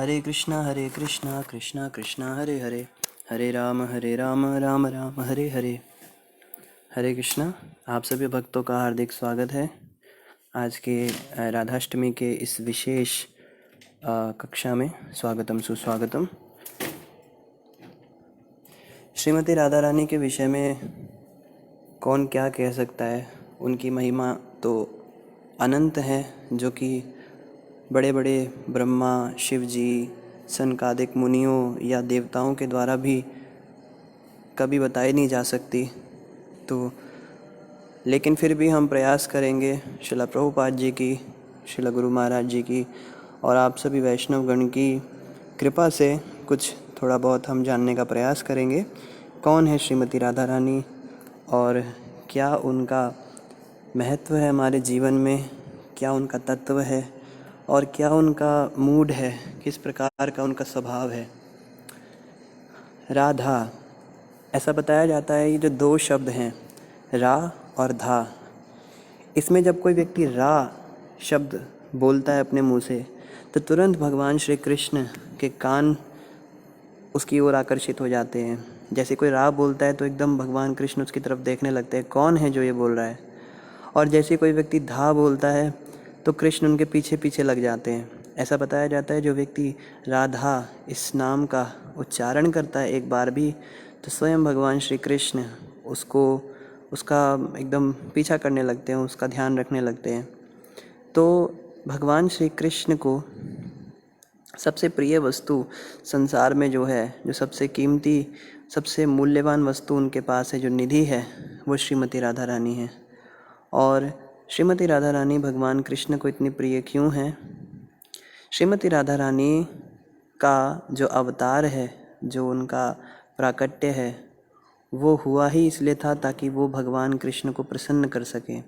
हरे कृष्णा कृष्णा कृष्णा हरे हरे, हरे राम राम राम हरे हरे। हरे कृष्णा। आप सभी भक्तों का हार्दिक स्वागत है आज के राधाष्टमी के इस विशेष कक्षा में। स्वागतम सुस्वागतम। श्रीमती राधा रानी के विषय में कौन क्या कह सकता है। उनकी महिमा तो अनंत है, जो कि बड़े बड़े ब्रह्मा, शिव जी, सनकादिक मुनियों या देवताओं के द्वारा भी कभी बताई नहीं जा सकती। तो लेकिन फिर भी हम प्रयास करेंगे श्रील प्रभुपाद जी की, श्रील गुरु महाराज जी की और आप सभी वैष्णवगण की कृपा से कुछ थोड़ा बहुत हम जानने का प्रयास करेंगे। कौन है श्रीमती राधा रानी और क्या उनका महत्व है हमारे जीवन में, क्या उनका तत्व है और क्या उनका मूड है, किस प्रकार का उनका स्वभाव है। राधा, ऐसा बताया जाता है ये जो दो शब्द हैं रा और धा, इसमें जब कोई व्यक्ति रा शब्द बोलता है अपने मुंह से तो तुरंत भगवान श्री कृष्ण के कान उसकी ओर आकर्षित हो जाते हैं। जैसे कोई रा बोलता है तो एकदम भगवान कृष्ण उसकी तरफ देखने लगते हैं, कौन है जो ये बोल रहा है। और जैसे कोई व्यक्ति धा बोलता है तो कृष्ण उनके पीछे पीछे लग जाते हैं। ऐसा बताया जाता है जो व्यक्ति राधा इस नाम का उच्चारण करता है एक बार भी, तो स्वयं भगवान श्री कृष्ण उसका एकदम पीछा करने लगते हैं, उसका ध्यान रखने लगते हैं। तो भगवान श्री कृष्ण को सबसे प्रिय वस्तु संसार में जो है, जो सबसे कीमती, सबसे मूल्यवान वस्तु उनके पास है, जो निधि है, वो श्रीमती राधा रानी है। और श्रीमती राधा रानी भगवान कृष्ण को इतनी प्रिय क्यों है? श्रीमती राधा रानी का जो अवतार है, जो उनका प्राकट्य है, वो हुआ ही इसलिए था ताकि वो भगवान कृष्ण को प्रसन्न कर सकें।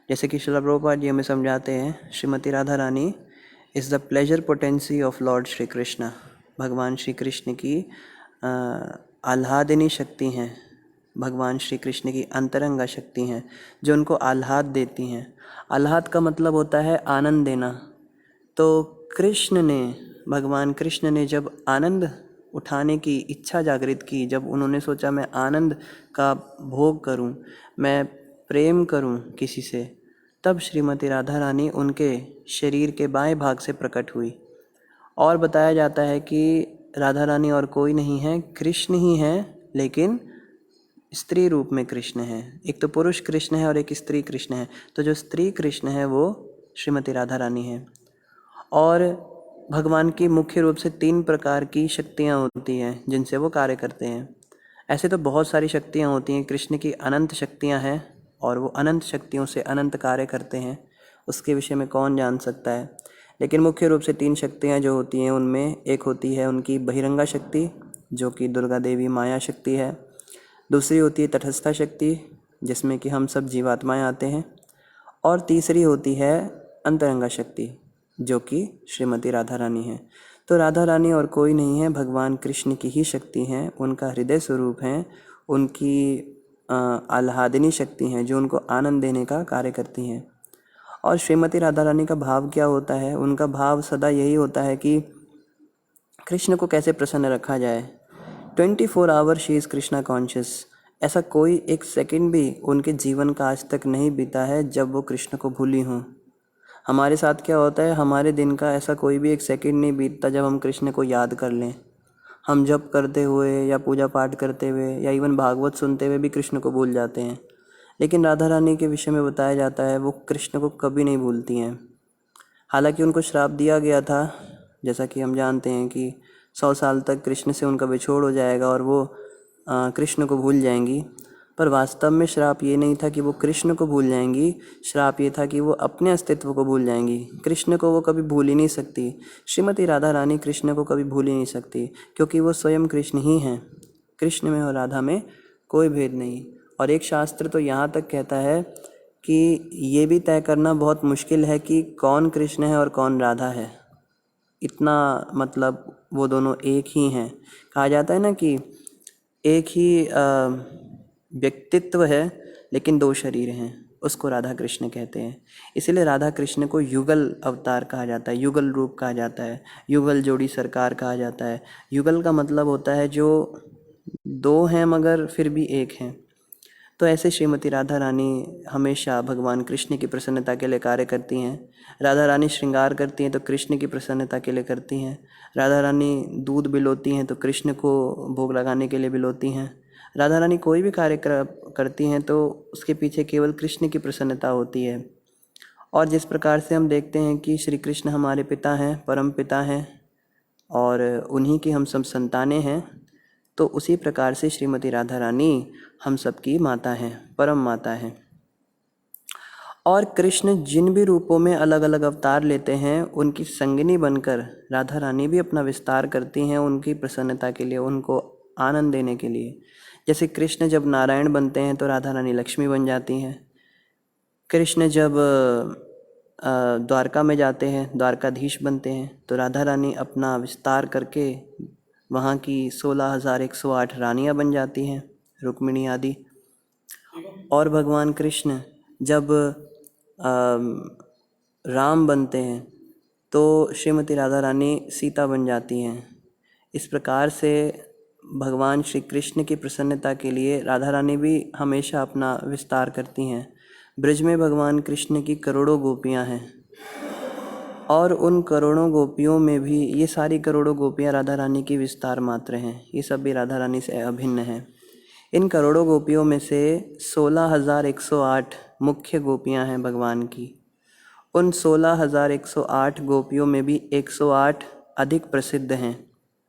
जैसे कि श्रील प्रभुपाद जी हमें समझाते हैं, Shrimati Radha Rani is the pleasure potency of lord Shri Krishna. भगवान श्री कृष्ण की आह्लादिनी शक्ति हैं, भगवान श्री कृष्ण की अंतरंगा शक्ति हैं जो उनको आह्लाद देती हैं। आह्लाद का मतलब होता है आनंद देना। तो कृष्ण ने, भगवान कृष्ण ने जब आनंद उठाने की इच्छा जागृत की, जब उन्होंने सोचा मैं आनंद का भोग करूं, मैं प्रेम करूं किसी से, तब श्रीमती राधा रानी उनके शरीर के बाएं भाग से प्रकट हुई। और बताया जाता है कि राधा रानी और कोई नहीं है, कृष्ण ही हैं, लेकिन स्त्री रूप में कृष्ण है। एक तो पुरुष कृष्ण है और एक स्त्री कृष्ण है। तो जो स्त्री कृष्ण है वो श्रीमती राधा रानी है। और भगवान की मुख्य रूप से 3 प्रकार की शक्तियाँ होती हैं जिनसे वो कार्य करते हैं। ऐसे तो बहुत सारी शक्तियाँ होती हैं, कृष्ण की अनंत शक्तियाँ हैं और वो अनंत शक्तियों से अनंत कार्य करते हैं, उसके विषय में कौन जान सकता है। लेकिन मुख्य रूप से 3 शक्तियाँ जो होती हैं उनमें एक होती है उनकी बहिरंगा शक्ति, जो कि दुर्गा देवी माया शक्ति है। दूसरी होती है तटस्था शक्ति, जिसमें कि हम सब जीवात्माएँ आते हैं। और तीसरी होती है अंतरंगा शक्ति, जो कि श्रीमती राधा रानी है। तो राधा रानी और कोई नहीं है, भगवान कृष्ण की ही शक्ति हैं, उनका हृदय स्वरूप हैं, उनकी आह्लादिनी शक्ति हैं जो उनको आनंद देने का कार्य करती हैं। और श्रीमती राधा रानी का भाव क्या होता है? उनका भाव सदा यही होता है कि कृष्ण को कैसे प्रसन्न रखा जाए। 24 hour she is Krishna conscious. ऐसा कोई एक सेकंड भी उनके जीवन का आज तक नहीं बीता है जब वो कृष्ण को भूली हों। हमारे साथ क्या होता है, हमारे दिन का ऐसा कोई भी एक सेकंड नहीं बीतता जब हम कृष्ण को याद कर लें। हम जप करते हुए या पूजा पाठ करते हुए या इवन भागवत सुनते हुए भी कृष्ण को भूल जाते हैं। लेकिन राधा रानी के विषय में बताया जाता है वो कृष्ण को कभी नहीं भूलती हैं। हालांकि उनको श्राप दिया गया था, जैसा कि हम जानते हैं कि 100 साल तक कृष्ण से उनका विछोड़ हो जाएगा और वो कृष्ण को भूल जाएंगी। पर वास्तव में श्राप ये नहीं था कि वो कृष्ण को भूल जाएंगी, श्राप ये था कि वो अपने अस्तित्व को भूल जाएंगी। कृष्ण को वो कभी भूल ही नहीं सकती। श्रीमती राधा रानी कृष्ण को कभी भूल ही नहीं सकती, क्योंकि वो स्वयं कृष्ण ही हैं। कृष्ण में और राधा में कोई भेद नहीं। और एक शास्त्र तो यहाँ तक कहता है कि ये भी तय करना बहुत मुश्किल है कि कौन कृष्ण है और कौन राधा है। इतना मतलब वो दोनों एक ही हैं। कहा जाता है ना कि एक ही व्यक्तित्व है लेकिन 2 शरीर हैं। उसको राधा कृष्ण कहते हैं। इसीलिए राधा कृष्ण को युगल अवतार कहा जाता है, युगल रूप कहा जाता है, युगल जोड़ी सरकार कहा जाता है। युगल का मतलब होता है जो दो हैं मगर फिर भी एक हैं। तो ऐसे श्रीमती राधा रानी हमेशा भगवान कृष्ण की प्रसन्नता के लिए कार्य करती हैं। राधा रानी श्रृंगार करती हैं तो कृष्ण की प्रसन्नता के लिए करती हैं। राधा रानी दूध बिलोती हैं तो कृष्ण को भोग लगाने के लिए बिलोती हैं। राधा रानी कोई भी कार्य करती हैं तो उसके पीछे केवल कृष्ण की प्रसन्नता होती है। और जिस प्रकार से हम देखते हैं कि श्री कृष्ण हमारे पिता हैं, परम पिता हैं, और उन्हीं की हम सब संतानें हैं, तो उसी प्रकार से श्रीमती राधा रानी हम सबकी माता हैं, परम माता हैं। और कृष्ण जिन भी रूपों में अलग अलग अवतार लेते हैं, उनकी संगिनी बनकर राधा रानी भी अपना विस्तार करती हैं उनकी प्रसन्नता के लिए, उनको आनंद देने के लिए। जैसे कृष्ण जब नारायण बनते हैं तो राधा रानी लक्ष्मी बन जाती हैं। कृष्ण जब द्वारका में जाते हैं, द्वारकाधीश बनते हैं, तो राधा रानी अपना विस्तार करके वहाँ की 16,108 रानियाँ बन जाती हैं, रुक्मिणी आदि। और भगवान कृष्ण जब राम बनते हैं तो श्रीमती राधा रानी सीता बन जाती हैं। इस प्रकार से भगवान श्री कृष्ण की प्रसन्नता के लिए राधा रानी भी हमेशा अपना विस्तार करती हैं। ब्रज में भगवान कृष्ण की करोड़ों गोपियाँ हैं, और उन करोड़ों गोपियों में भी ये सारी करोड़ों गोपियाँ राधा रानी की विस्तार मात्र हैं, ये सब भी राधा रानी से अभिन्न हैं। इन करोड़ों गोपियों में से 16,108 मुख्य गोपियाँ हैं भगवान की। उन 16,108 गोपियों में भी 108 अधिक प्रसिद्ध हैं,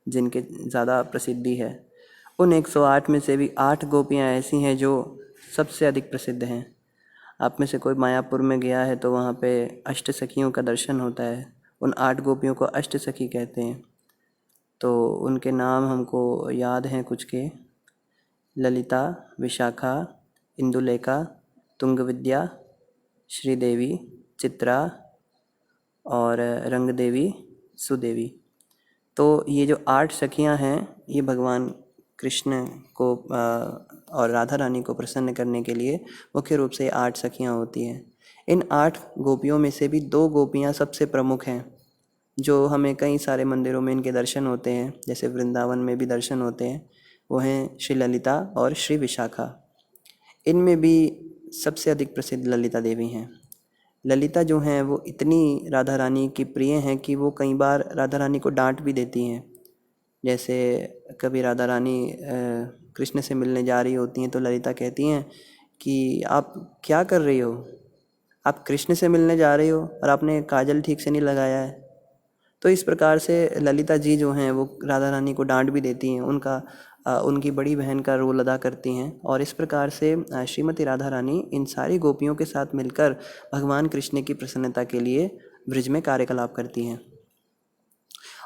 जिनके ज़्यादा प्रसिद्धि है। उन 108 में से भी 8 गोपियाँ ऐसी हैं जो सबसे अधिक प्रसिद्ध हैं। आप में से कोई मायापुर में गया है तो वहाँ पे अष्ट सखियों का दर्शन होता है। उन 8 गोपियों को अष्ट सखी कहते हैं। तो उनके नाम हमको याद हैं कुछ के: ललिता, विशाखा, इंदुलेखा, तुंगविद्या, श्रीदेवी, चित्रा और रंग देवी, सुदेवी। तो ये जो 8 सखियां हैं, ये भगवान कृष्ण को और राधा रानी को प्रसन्न करने के लिए मुख्य रूप से 8 सखियां होती हैं। इन 8 गोपियों में से भी 2 गोपियां सबसे प्रमुख हैं, जो हमें कई सारे मंदिरों में इनके दर्शन होते हैं, जैसे वृंदावन में भी दर्शन होते हैं। वो हैं श्री ललिता और श्री विशाखा। इनमें भी सबसे अधिक प्रसिद्ध ललिता देवी हैं। ललिता जो हैं वो इतनी राधा रानी की प्रिय हैं कि वो कई बार राधा रानी को डांट भी देती हैं। जैसे कभी राधा रानी कृष्ण से मिलने जा रही होती हैं तो ललिता कहती हैं कि आप क्या कर रही हो, आप कृष्ण से मिलने जा रही हो और आपने काजल ठीक से नहीं लगाया है। तो इस प्रकार से ललिता जी जो हैं वो राधा रानी को डांट भी देती हैं, उनकी बड़ी बहन का रोल अदा करती हैं। और इस प्रकार से श्रीमती राधा रानी इन सारी गोपियों के साथ मिलकर भगवान कृष्ण की प्रसन्नता के लिए ब्रज में कार्यकलाप करती हैं।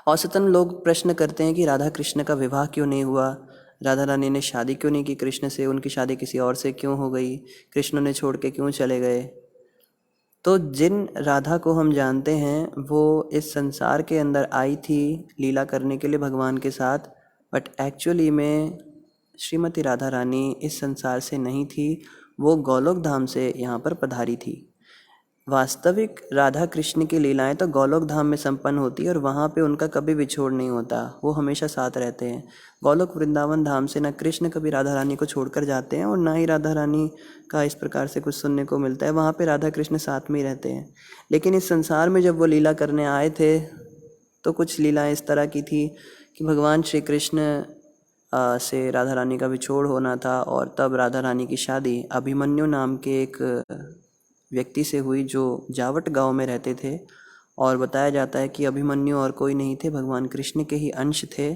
औसतन लोग प्रश्न करते हैं कि राधा कृष्ण का विवाह क्यों नहीं हुआ, राधा रानी ने शादी क्यों नहीं की कृष्ण से, उनकी शादी किसी और से क्यों हो गई, कृष्ण ने छोड़ के क्यों चले गए। तो जिन राधा को हम जानते हैं वो इस संसार के अंदर आई थी लीला करने के लिए भगवान के साथ, बट एक्चुअली में श्रीमती राधा रानी इस संसार से नहीं थी, वो गोलोक धाम से यहाँ पर पधारी थी। वास्तविक राधा कृष्ण की लीलाएं तो गोलोक धाम में संपन्न होती है और वहाँ पे उनका कभी विछोड़ नहीं होता, वो हमेशा साथ रहते हैं। गोलोक वृंदावन धाम से न कृष्ण कभी राधा रानी को छोड़कर जाते हैं और ना ही राधा रानी का इस प्रकार से कुछ सुनने को मिलता है। वहाँ पे राधा कृष्ण साथ में ही रहते हैं। लेकिन इस संसार में जब वो लीला करने आए थे तो कुछ लीलाएँ इस तरह की थी कि भगवान श्री कृष्ण से राधा रानी का विछोड़ होना था, और तब राधा रानी की शादी अभिमन्यु नाम के एक व्यक्ति से हुई जो जावट गांव में रहते थे। और बताया जाता है कि अभिमन्यु और कोई नहीं थे, भगवान कृष्ण के ही अंश थे।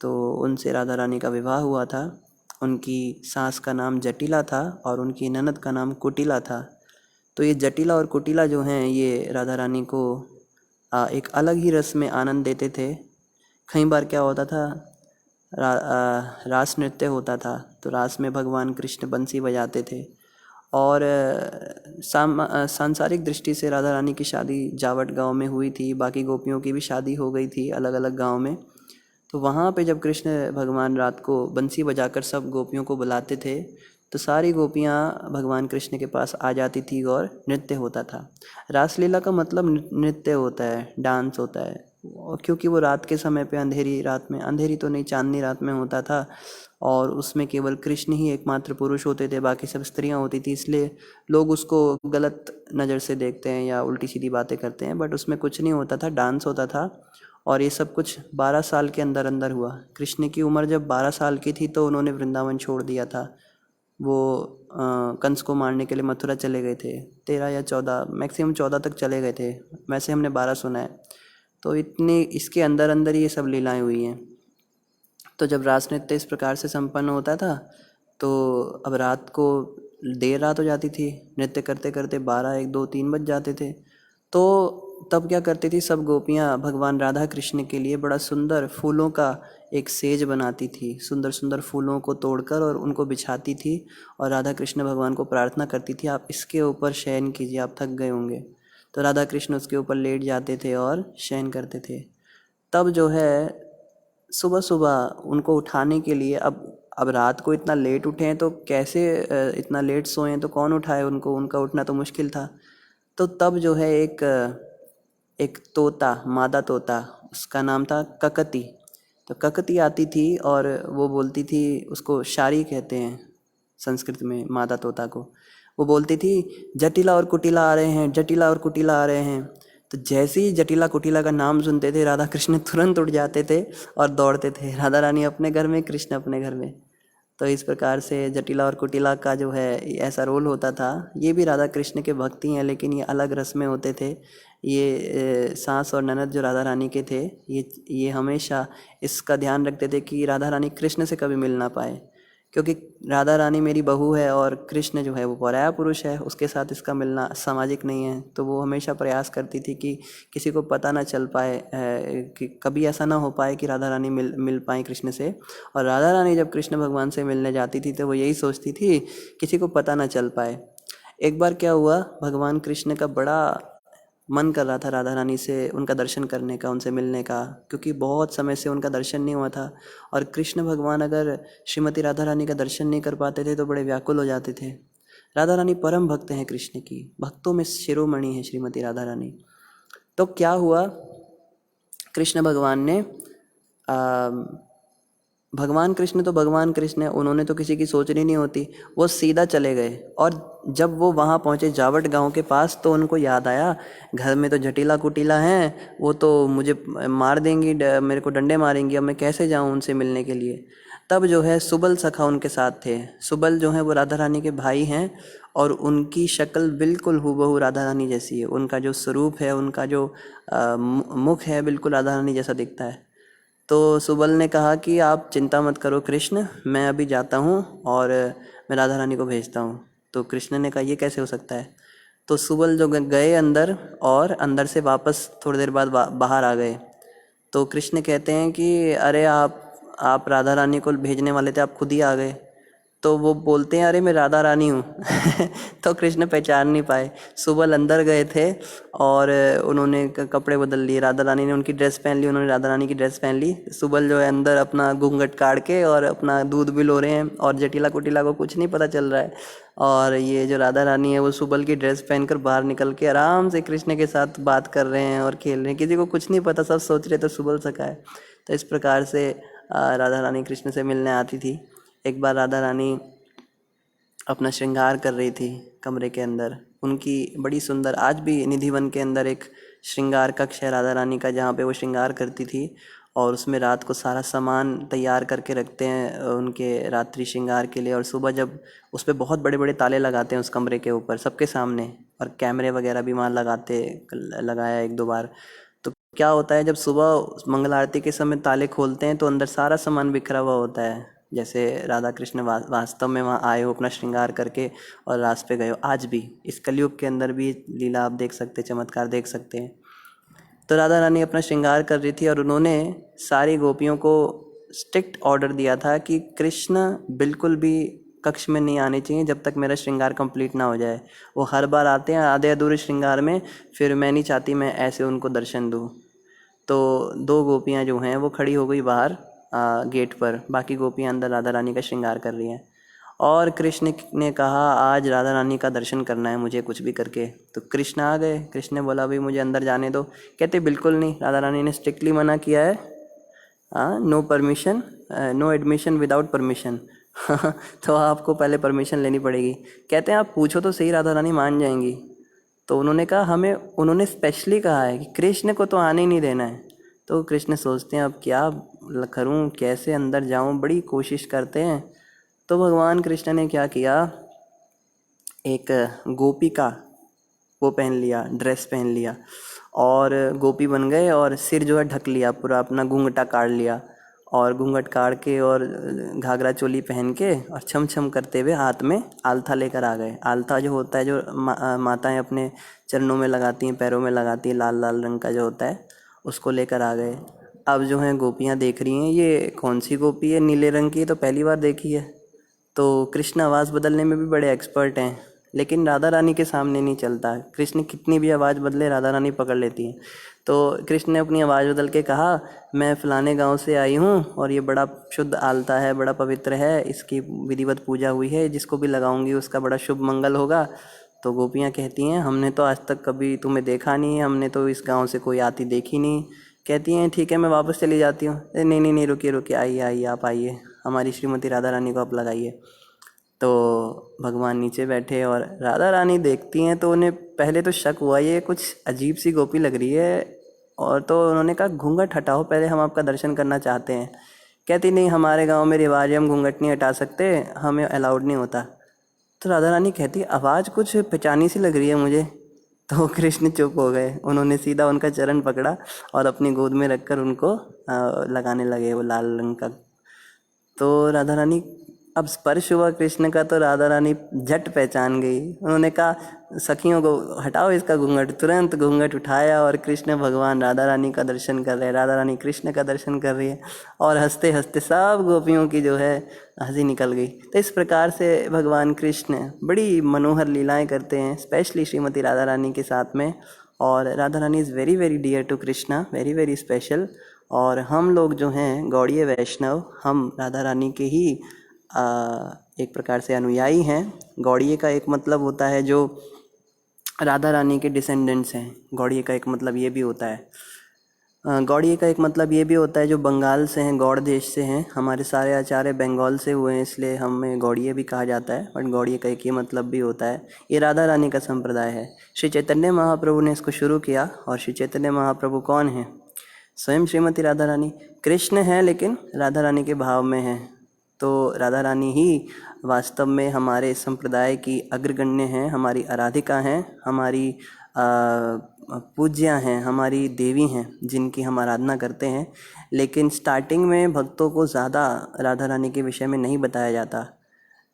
तो उनसे राधा रानी का विवाह हुआ था। उनकी सास का नाम जटिला था और उनकी ननद का नाम कुटिला था। तो ये जटिला और कुटिला जो हैं ये राधा रानी को एक अलग ही रस में आनंद देते थे। कई बार क्या होता था, रास नृत्य होता था तो रास में भगवान कृष्ण बंसी बजाते थे। और सांसारिक दृष्टि से राधा रानी की शादी जावट गांव में हुई थी, बाकी गोपियों की भी शादी हो गई थी अलग अलग गांव में। तो वहाँ पे जब कृष्ण भगवान रात को बंसी बजाकर सब गोपियों को बुलाते थे तो सारी गोपियाँ भगवान कृष्ण के पास आ जाती थी और नृत्य होता था। रासलीला का मतलब नृत्य होता है, डांस होता है। और क्योंकि वो रात के समय पे, अंधेरी रात में, अंधेरी तो नहीं, चांदनी रात में होता था, और उसमें केवल कृष्ण ही एकमात्र पुरुष होते थे, बाकी सब स्त्रियां होती थी, इसलिए लोग उसको गलत नज़र से देखते हैं या उल्टी सीधी बातें करते हैं। बट उसमें कुछ नहीं होता था, डांस होता था। और ये सब कुछ 12 साल के अंदर अंदर हुआ। कृष्ण की उम्र जब 12 साल की थी तो उन्होंने वृंदावन छोड़ दिया था। वो कंस को मारने के लिए मथुरा चले गए थे। 13 या 14, मैक्सिमम 14 तक चले गए थे, वैसे हमने 12 सुना है। तो इतनी इसके अंदर अंदर ये सब लीलाएं हुई हैं। तो जब रास नृत्य इस प्रकार से संपन्न होता था, तो अब रात को देर रात हो जाती थी, नृत्य करते करते 12, 1, 2, 3 बज जाते थे। तो तब क्या करती थी सब गोपियाँ भगवान राधा कृष्ण के लिए बड़ा सुंदर फूलों का एक सेज बनाती थी, सुंदर सुंदर फूलों को तोड़कर और उनको बिछाती थी, और राधा कृष्ण भगवान को प्रार्थना करती थी, आप इसके ऊपर शयन कीजिए, आप थक गए होंगे। तो राधा कृष्ण उसके ऊपर लेट जाते थे और शयन करते थे। तब जो है सुबह सुबह उनको उठाने के लिए, अब रात को इतना लेट उठे हैं तो कैसे, इतना लेट सोए हैं तो कौन उठाए उनको, उनका उठना तो मुश्किल था। तो तब जो है एक तोता, मादा तोता, उसका नाम था ककती। तो ककती आती थी और वो बोलती थी, उसको शारी कहते हैं संस्कृत में मादा तोता को। वो बोलती थी, जटिला और कुटिला आ रहे हैं, जटिला और कुटिला आ रहे हैं। तो जैसे ही जटिला कुटिला का नाम सुनते थे, राधा कृष्ण तुरंत उठ जाते थे और दौड़ते थे, राधा रानी अपने घर में, कृष्ण अपने घर में। तो इस प्रकार से जटिला और कुटिला का जो है ऐसा रोल होता था। ये भी राधा कृष्ण के भक्त ही हैं, लेकिन ये अलग रस में होते थे। ये सास और ननद जो राधा रानी के थे, ये हमेशा इसका ध्यान रखते थे कि राधा रानी कृष्ण से कभी मिल ना पाए, क्योंकि राधा रानी मेरी बहू है और कृष्ण जो है वो पराया पुरुष है, उसके साथ इसका मिलना सामाजिक नहीं है। तो वो हमेशा प्रयास करती थी कि किसी को पता ना चल पाए, कि कभी ऐसा ना हो पाए कि राधा रानी मिल पाए कृष्ण से। और राधा रानी जब कृष्ण भगवान से मिलने जाती थी तो वो यही सोचती थी, किसी को पता ना चल पाए। एक बार क्या हुआ, भगवान कृष्ण का बड़ा मन कर रहा था राधा रानी से उनका दर्शन करने का, उनसे मिलने का, क्योंकि बहुत समय से उनका दर्शन नहीं हुआ था। और कृष्ण भगवान अगर श्रीमती राधा रानी का दर्शन नहीं कर पाते थे तो बड़े व्याकुल हो जाते थे। राधा रानी परम भक्त हैं कृष्ण की, भक्तों में शिरोमणि है श्रीमती राधा रानी। तो क्या हुआ, कृष्ण भगवान ने भगवान कृष्ण तो भगवान कृष्ण है, उन्होंने तो किसी की सोचनी नहीं होती, वो सीधा चले गए। और जब वो वहाँ पहुँचे जावट गांव के पास, तो उनको याद आया, घर में तो जटिला कुटिला हैं, वो तो मुझे मार देंगी, मेरे को डंडे मारेंगी, अब मैं कैसे जाऊँ उनसे मिलने के लिए। तब जो है सुबल सखा उनके साथ थे। सुबल जो है वो राधा रानी के भाई हैं, और उनकी शक्ल बिल्कुल हूबहू राधा रानी जैसी है। उनका जो स्वरूप है, उनका जो मुख है, बिल्कुल राधा रानी जैसा दिखता है। तो सुबल ने कहा कि आप चिंता मत करो कृष्ण, मैं अभी जाता हूँ और मैं राधा रानी को भेजता हूँ। तो कृष्ण ने कहा, ये कैसे हो सकता है। तो सुबल जो गए अंदर, और अंदर से वापस थोड़ी देर बाद बाहर आ गए। तो कृष्ण कहते हैं कि अरे आप राधा रानी को भेजने वाले थे, आप खुद ही आ गए। तो वो बोलते हैं, अरे मैं राधा रानी हूँ। तो कृष्ण पहचान नहीं पाए। सुबल अंदर गए थे और उन्होंने कपड़े बदल लिए, राधा रानी ने उनकी ड्रेस पहन ली, उन्होंने राधा रानी की ड्रेस पहन ली। सुबल जो है अंदर अपना घूंघट काट के और अपना दूध भी लो रहे हैं, और जटिला कुटिला को कुछ नहीं पता चल रहा है। और ये जो राधा रानी है वो सुबल की ड्रेस पहनकर बाहर निकल के आराम से कृष्ण के साथ बात कर रहे हैं और खेल रहे हैं, किसी को कुछ नहीं पता, सब सोच रहे थे सुबल सखा है। तो इस प्रकार से राधा रानी कृष्ण से मिलने आती थी। एक बार राधा रानी अपना श्रृंगार कर रही थी कमरे के अंदर। उनकी बड़ी सुंदर, आज भी निधिवन के अंदर एक श्रृंगार कक्ष है राधा रानी का, जहाँ पे वो श्रृंगार करती थी। और उसमें रात को सारा सामान तैयार करके रखते हैं उनके रात्रि श्रृंगार के लिए। और सुबह जब उस पर बहुत बड़े बड़े ताले लगाते हैं उस कमरे के ऊपर सबके सामने, और कैमरे वगैरह भी वहाँ लगाया 1-2 बार। तो क्या होता है, जब सुबह मंगल आरती के समय ताले खोलते हैं तो अंदर सारा सामान बिखरा हुआ होता है, जैसे राधा कृष्ण वास्तव में वहाँ आए हो अपना श्रृंगार करके और रास पे गए हो। आज भी इस कलयुग के अंदर भी लीला आप देख सकते, चमत्कार देख सकते हैं। तो राधा रानी अपना श्रृंगार कर रही थी और उन्होंने सारी गोपियों को स्ट्रिक्ट ऑर्डर दिया था कि कृष्ण बिल्कुल भी कक्ष में नहीं आने चाहिए जब तक मेरा श्रृंगार कंप्लीट ना हो जाए। वो हर बार आते हैं आधे अधूरे श्रृंगार में, फिर मैं नहीं चाहती मैं ऐसे उनको दर्शन दूँ। तो 2 गोपियाँ जो हैं वो खड़ी हो गई बाहर गेट पर, बाकी गोपियाँ अंदर राधा रानी का श्रृंगार कर रही हैं। और कृष्ण ने कहा आज राधा रानी का दर्शन करना है मुझे कुछ भी करके। तो कृष्ण आ गए। कृष्ण ने बोला भाई मुझे अंदर जाने दो। कहते बिल्कुल नहीं, राधा रानी ने स्ट्रिक्टली मना किया है, no permission, no admission without permission. तो आपको पहले परमिशन लेनी पड़ेगी। कहते हैं आप पूछो तो सही, राधा रानी मान जाएंगी। तो उन्होंने कहा हमें, उन्होंने स्पेशली कहा है कि कृष्ण को तो आने ही नहीं देना है। तो कृष्ण सोचते हैं अब क्या करूं, कैसे अंदर जाऊं, बड़ी कोशिश करते हैं। तो भगवान कृष्ण ने क्या किया, एक गोपी का वो पहन लिया, ड्रेस पहन लिया और गोपी बन गए और सिर जो है ढक लिया, पूरा अपना घूंघटा काट लिया और घूंघट काट के और घाघरा चोली पहन के और छम छम करते हुए हाथ में आलथा लेकर आ गए। आलथा जो होता है जो माताएं अपने चरणों में लगाती हैं, पैरों में लगाती हैं, लाल लाल रंग का जो होता है, उसको लेकर आ गए। अब जो हैं गोपियाँ देख रही हैं ये कौन सी गोपी है, नीले रंग की, तो पहली बार देखी है। तो कृष्ण आवाज़ बदलने में भी बड़े एक्सपर्ट हैं, लेकिन राधा रानी के सामने नहीं चलता। कृष्ण कितनी भी आवाज़ बदले राधा रानी पकड़ लेती हैं। तो कृष्ण ने अपनी आवाज़ बदल के कहा मैं फ़लाने गांव से आई हूँ और ये बड़ा शुद्ध आलता है, बड़ा पवित्र है, इसकी विधिवत पूजा हुई है, जिसको भी लगाऊंगी उसका बड़ा शुभ मंगल होगा। तो गोपियाँ कहती हैं हमने तो आज तक कभी तुम्हें देखा नहीं है, हमने तो इस गाँव से कोई आती देखी नहीं। कहती हैं ठीक है मैं वापस चली जाती हूँ। नहीं नहीं नहीं, रुकिए रुकिए, आइए आइए, आप आइए, हमारी श्रीमती राधा रानी को आप लगाइए। तो भगवान नीचे बैठे और राधा रानी देखती हैं तो उन्हें पहले तो शक हुआ ये कुछ अजीब सी गोपी लग रही है। और तो उन्होंने कहा घूंघट हटाओ पहले, हम आपका दर्शन करना चाहते हैं। कहती नहीं, हमारे गांव में रिवाज है, हम घूंघट नहीं हटा सकते, हमें अलाउड नहीं होता। तो राधा रानी कहती आवाज़ कुछ पहचानी सी लग रही है मुझे। तो कृष्ण चुप हो गए। उन्होंने सीधा उनका चरण पकड़ा और अपनी गोद में रखकर उनको लगाने लगे वो लाल रंग का। तो राधा रानी, अब स्पर्श हुआ कृष्ण का तो राधा रानी झट पहचान गई। उन्होंने कहा सखियों को हटाओ इसका घूंघट। तुरंत घूंघट उठाया और कृष्ण भगवान राधा रानी का दर्शन कर रहे हैं, राधा रानी कृष्ण का दर्शन कर रही है और हंसते हंसते सब गोपियों की जो है हंसी निकल गई। तो इस प्रकार से भगवान कृष्ण बड़ी मनोहर लीलाएं करते हैं, स्पेशली श्रीमती राधा रानी के साथ में। और Radha Rani is very very dear to Krishna, very very special. और हम लोग जो हैं गौड़ीय वैष्णव, हम राधा रानी के ही एक प्रकार से अनुयायी हैं। गौड़ीय का एक मतलब होता है जो राधा रानी के डिसेंडेंट्स हैं। गौड़ीय का एक मतलब ये भी होता है, गौड़ीय का एक मतलब ये भी होता है जो बंगाल से हैं, गौड़ देश से हैं। हमारे सारे आचार्य बंगाल से हुए हैं, इसलिए हमें गौड़ीय भी कहा जाता है। बट गौड़ीय का एक ये मतलब भी होता है। ये राधा रानी का संप्रदाय है। श्री चैतन्य महाप्रभु ने इसको शुरू किया। और श्री चैतन्य महाप्रभु कौन है? स्वयं श्रीमती राधा रानी। कृष्ण है लेकिन राधा रानी के भाव में है। तो राधा रानी ही वास्तव में हमारे संप्रदाय की अग्रगण्य हैं, हमारी आराधिका हैं, हमारी पूज्या हैं, हमारी देवी हैं जिनकी हम आराधना करते हैं। लेकिन स्टार्टिंग में भक्तों को ज़्यादा राधा रानी के विषय में नहीं बताया जाता।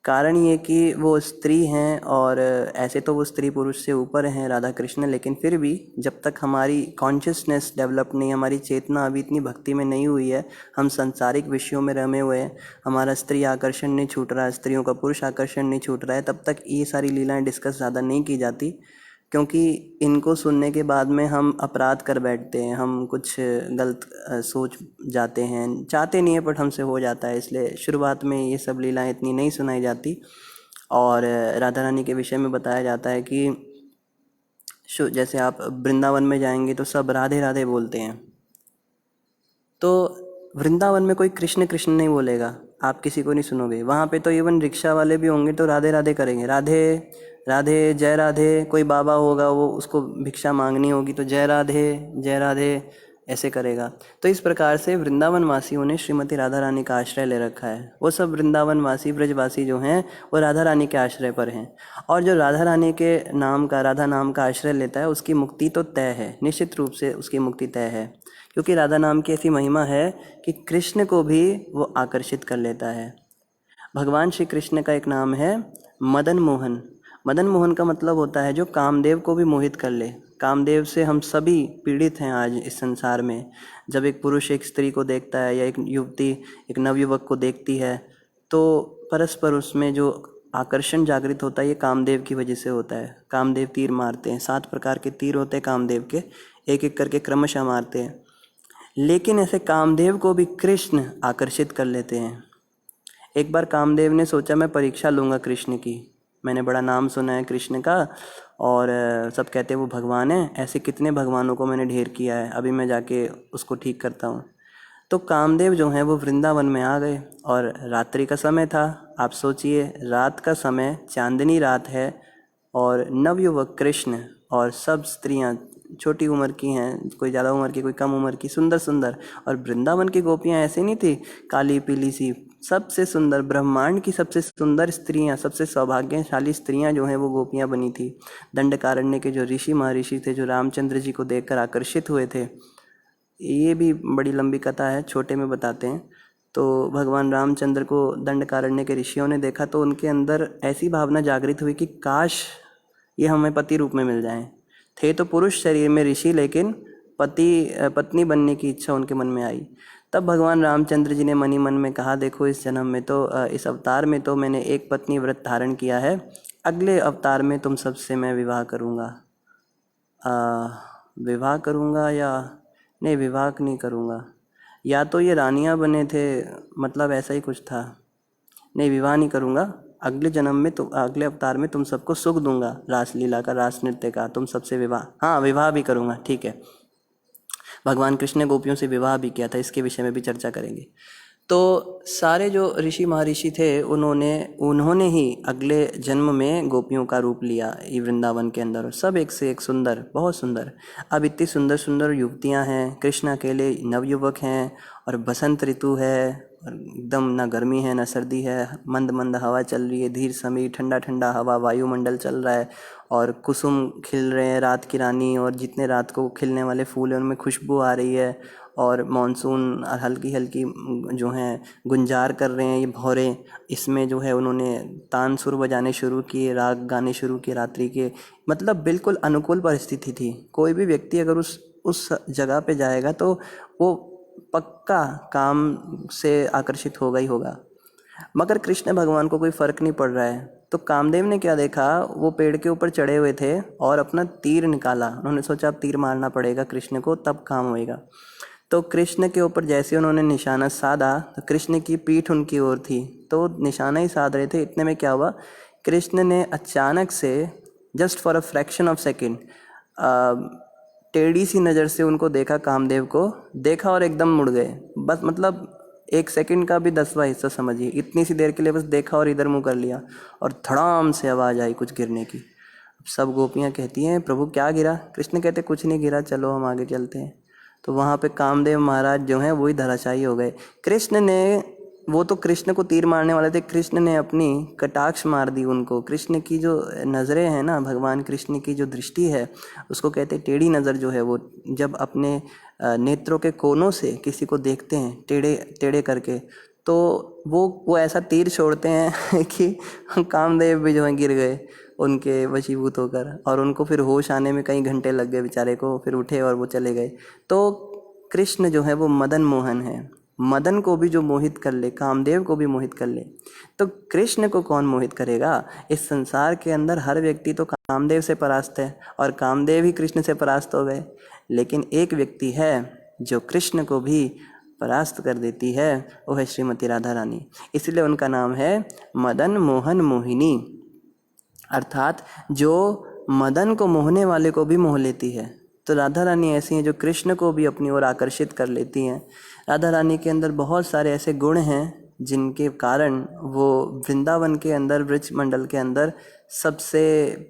कारण ये कि वो स्त्री हैं और ऐसे तो वो स्त्री पुरुष से ऊपर हैं राधा कृष्ण, लेकिन फिर भी जब तक हमारी कॉन्शियसनेस डेवलप नहीं, हमारी चेतना अभी इतनी भक्ति में नहीं हुई है, हम संसारिक विषयों में रमे हुए हैं, हमारा स्त्री आकर्षण नहीं छूट रहा है, स्त्रियों का पुरुष आकर्षण नहीं छूट रहा है, तब तक ये सारी लीलाएं डिस्कस ज़्यादा नहीं की जाती। क्योंकि इनको सुनने के बाद में हम अपराध कर बैठते हैं, हम कुछ गलत सोच जाते हैं, चाहते नहीं है बट हमसे हो जाता है। इसलिए शुरुआत में ये सब लीलाएं इतनी नहीं सुनाई जाती। और राधा रानी के विषय में बताया जाता है कि जैसे आप वृंदावन में जाएंगे तो सब राधे राधे बोलते हैं। तो वृंदावन में कोई कृष्ण कृष्ण नहीं बोलेगा, आप किसी को नहीं सुनोगे। वहाँ पे तो इवन रिक्शा वाले भी होंगे तो राधे राधे करेंगे, राधे राधे जय राधे। कोई बाबा होगा वो उसको भिक्षा मांगनी होगी तो जय राधे ऐसे करेगा। तो इस प्रकार से वृंदावन वासियों ने श्रीमती राधा रानी का आश्रय ले रखा है। वो सब वृंदावन वासी ब्रजवासी जो हैं वो राधा रानी के आश्रय पर हैं। और जो राधा रानी के नाम का, राधा नाम का आश्रय लेता है उसकी मुक्ति तो तय है, निश्चित रूप से उसकी मुक्ति तय है। क्योंकि राधा नाम की ऐसी महिमा है कि कृष्ण को भी वो आकर्षित कर लेता है। भगवान श्री कृष्ण का एक नाम है मदन मोहन। मदन मोहन का मतलब होता है जो कामदेव को भी मोहित कर ले। कामदेव से हम सभी पीड़ित हैं आज इस संसार में। जब एक पुरुष एक स्त्री को देखता है या एक युवती एक नवयुवक को देखती है तो परस्पर उसमें जो आकर्षण जागृत होता है ये कामदेव की वजह से होता है। कामदेव तीर मारते हैं, 7 प्रकार के तीर होते हैं कामदेव के, एक एक करके क्रमशः मारते हैं। लेकिन ऐसे कामदेव को भी कृष्ण आकर्षित कर लेते हैं। एक बार कामदेव ने सोचा मैं परीक्षा लूँगा कृष्ण की, मैंने बड़ा नाम सुना है कृष्ण का और सब कहते हैं वो भगवान है, ऐसे कितने भगवानों को मैंने ढेर किया है, अभी मैं जाके उसको ठीक करता हूँ। तो कामदेव जो हैं वो वृंदावन में आ गए और रात्रि का समय था। आप सोचिए, रात का समय, चांदनी रात है और नवयुवक कृष्ण और सब स्त्रियां छोटी उम्र की हैं, कोई ज़्यादा उम्र की कोई कम उम्र की, सुंदर सुंदर। और वृंदावन की गोपियां ऐसी नहीं थी काली पीली सी, सबसे सुंदर, ब्रह्मांड की सबसे सुंदर स्त्रियां, सबसे सौभाग्यशाली स्त्रियां जो हैं वो गोपियां बनी थी। दंडकारण्य के जो ऋषि महर्षि थे, जो रामचंद्र जी को देखकर आकर्षित हुए थे, ये भी बड़ी लंबी कथा है, छोटे में बताते हैं। तो भगवान रामचंद्र को दंडकारण्य के ऋषियों ने देखा तो उनके अंदर ऐसी भावना जागृत हुई कि काश ये हमें पति रूप में मिल जाएं। थे तो पुरुष शरीर में ऋषि, लेकिन पत्नी बनने की इच्छा उनके मन में आई। तब भगवान रामचंद्र जी ने मनी मन में कहा, देखो इस जन्म में तो इस अवतार में तो मैंने एक पत्नी व्रत धारण किया है, अगले अवतार में तुम सबसे मैं विवाह करूँगा। विवाह करूँगा या नहीं, विवाह नहीं करूँगा, या तो ये रानियाँ बने थे, मतलब ऐसा ही कुछ था। नहीं, विवाह नहीं करूँगा, अगले जन्म में तो अगले अवतार में तुम सबको सुख दूंगा, रासलीला का, रास नृत्य का, तुम सबसे विवाह, हाँ विवाह भी करूँगा, ठीक है। भगवान कृष्ण ने गोपियों से विवाह भी किया था, इसके विषय में भी चर्चा करेंगे। तो सारे जो ऋषि महर्षि थे उन्होंने ही अगले जन्म में गोपियों का रूप लिया ये वृंदावन के अंदर, और सब एक से एक सुंदर, बहुत सुंदर। अब इतनी सुंदर सुंदर युवतियां हैं, कृष्ण अकेले नवयुवक हैं और बसंत ऋतु है और एकदम ना गर्मी है ना सर्दी है, मंद मंद हवा चल रही है, धीर समी ठंडा ठंडा हवा, वायुमंडल चल रहा है और कुसुम खिल रहे हैं, रात की रानी, और जितने रात को खिलने वाले फूल हैं उनमें खुशबू आ रही है, और मानसून हल्की हल्की जो हैं गुंजार कर रहे हैं ये भौरे। इसमें जो है उन्होंने तान सुर बजाने शुरू किए, राग गाने शुरू किए रात्रि के, मतलब बिल्कुल अनुकूल परिस्थिति थी। कोई भी व्यक्ति अगर उस जगह पे जाएगा तो वो पक्का काम से आकर्षित होगा ही होगा। मगर कृष्ण भगवान को कोई फ़र्क नहीं पड़ रहा है। तो कामदेव ने क्या देखा, वो पेड़ के ऊपर चढ़े हुए थे और अपना तीर निकाला। उन्होंने सोचा अब तीर मारना पड़ेगा कृष्ण को, तब काम होएगा। तो कृष्ण के ऊपर जैसे उन्होंने निशाना साधा तो कृष्ण की पीठ उनकी ओर थी, तो निशाना ही साध रहे थे, इतने में क्या हुआ, कृष्ण ने अचानक से just for a fraction of second टेढ़ी सी नज़र से उनको देखा, कामदेव को देखा और एकदम मुड़ गए। बस मतलब 1 सेकंड का भी 10वां हिस्सा समझिए, इतनी सी देर के लिए बस देखा और इधर मुँह कर लिया और धड़ाम से आवाज़ आई कुछ गिरने की। सब गोपियाँ कहती हैं प्रभु क्या गिरा, कृष्ण कहते कुछ नहीं गिरा, चलो हम आगे चलते हैं। तो वहाँ पे कामदेव महाराज जो हैं वही धराशायी हो गए। कृष्ण ने, वो तो कृष्ण को तीर मारने वाले थे, कृष्ण ने अपनी कटाक्ष मार दी उनको। कृष्ण की जो नज़रें हैं ना, भगवान कृष्ण की जो दृष्टि है उसको कहते हैं टेढ़ी नज़र जो है, वो जब अपने नेत्रों के कोनों से किसी को देखते हैं टेढ़े टेढ़े करके, तो वो ऐसा तीर छोड़ते हैं कि कामदेव भी जो है गिर गए उनके वशीभूत होकर, और उनको फिर होश आने में कई घंटे लग गए बेचारे को, फिर उठे और वो चले गए। तो कृष्ण जो है वो मदन मोहन है, मदन को भी जो मोहित कर ले, कामदेव को भी मोहित कर ले, तो कृष्ण को कौन मोहित करेगा। इस संसार के अंदर हर व्यक्ति तो कामदेव से परास्त है और कामदेव ही कृष्ण से परास्त हो गए, लेकिन एक व्यक्ति है जो कृष्ण को भी परास्त कर देती है, वो है श्रीमती राधा रानी। इसलिए उनका नाम है मदन मोहन मोहिनी, अर्थात जो मदन को मोहने वाले को भी मोह लेती है। तो राधा रानी ऐसी हैं जो कृष्ण को भी अपनी ओर आकर्षित कर लेती हैं। राधा रानी के अंदर बहुत सारे ऐसे गुण हैं जिनके कारण वो वृंदावन के अंदर, वृक्ष मंडल के अंदर सबसे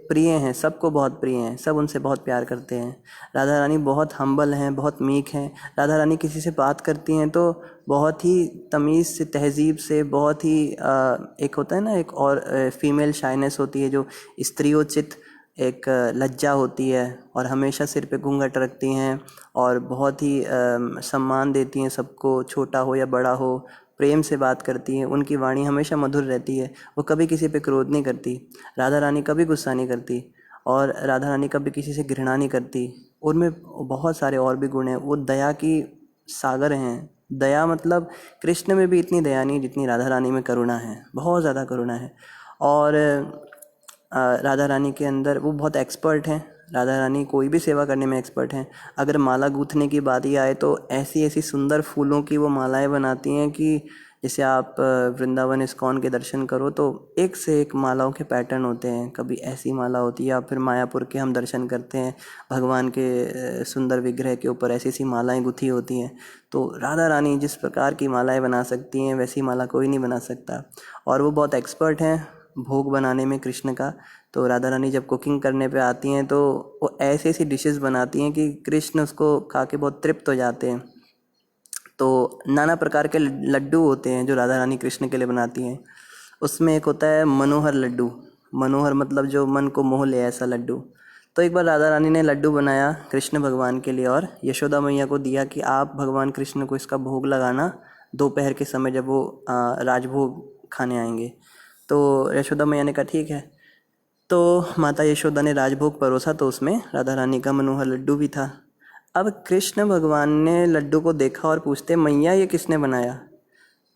प्रिय हैं, सबको बहुत प्रिय हैं, सब उनसे बहुत प्यार करते हैं। राधा रानी बहुत हम्बल हैं, बहुत मीक हैं। राधा रानी किसी से बात करती हैं तो बहुत ही तमीज़ से, तहजीब से, बहुत ही एक होता है ना, एक और फीमेल शाइनेस होती है जो स्त्रियोचित एक लज्जा होती है, और हमेशा सिर पे घूंघट रखती हैं और बहुत ही सम्मान देती हैं सबको, छोटा हो या बड़ा हो, प्रेम से बात करती हैं। उनकी वाणी हमेशा मधुर रहती है, वो कभी किसी पे क्रोध नहीं करती। राधा रानी कभी गुस्सा नहीं करती और राधा रानी कभी किसी से घृणा नहीं करती। उनमें बहुत सारे और भी गुण हैं, वो दया की सागर हैं। दया मतलब कृष्ण में भी इतनी दया नहीं जितनी राधा रानी में करुणा है, बहुत ज़्यादा करुणा है। और राधा रानी के अंदर वो बहुत एक्सपर्ट हैं। राधा रानी कोई भी सेवा करने में एक्सपर्ट हैं। अगर माला गूँथने की बात ही आए तो ऐसी ऐसी सुंदर फूलों की वो मालाएं बनाती हैं कि जैसे आप वृंदावन इस्कॉन के दर्शन करो तो एक से एक मालाओं के पैटर्न होते हैं। कभी ऐसी माला होती है, या फिर मायापुर के हम दर्शन करते हैं, भगवान के सुंदर विग्रह के ऊपर ऐसी ऐसी मालाएं गुथी होती हैं। तो राधा रानी जिस प्रकार की मालाएं बना सकती हैं वैसी माला कोई नहीं बना सकता। और वो बहुत एक्सपर्ट हैं भोग बनाने में कृष्ण का। तो राधा रानी जब कुकिंग करने पे आती हैं तो वो ऐसी ऐसी डिशेस बनाती हैं कि कृष्ण उसको खा के बहुत तृप्त हो जाते हैं। तो नाना प्रकार के लड्डू होते हैं जो राधा रानी कृष्ण के लिए बनाती हैं। उसमें एक होता है मनोहर लड्डू। मनोहर मतलब जो मन को मोह ले ऐसा लड्डू। तो एक बार राधा रानी ने लड्डू बनाया कृष्ण भगवान के लिए और यशोदा मैया को दिया कि आप भगवान कृष्ण को इसका भोग लगाना दोपहर के समय जब वो राजभोग खाने आएंगे। तो यशोदा मैया ने कहा ठीक है। तो माता यशोदा ने राजभोग परोसा तो उसमें राधा रानी का मनोहर लड्डू भी था। अब कृष्ण भगवान ने लड्डू को देखा और पूछते मैया ये किसने बनाया।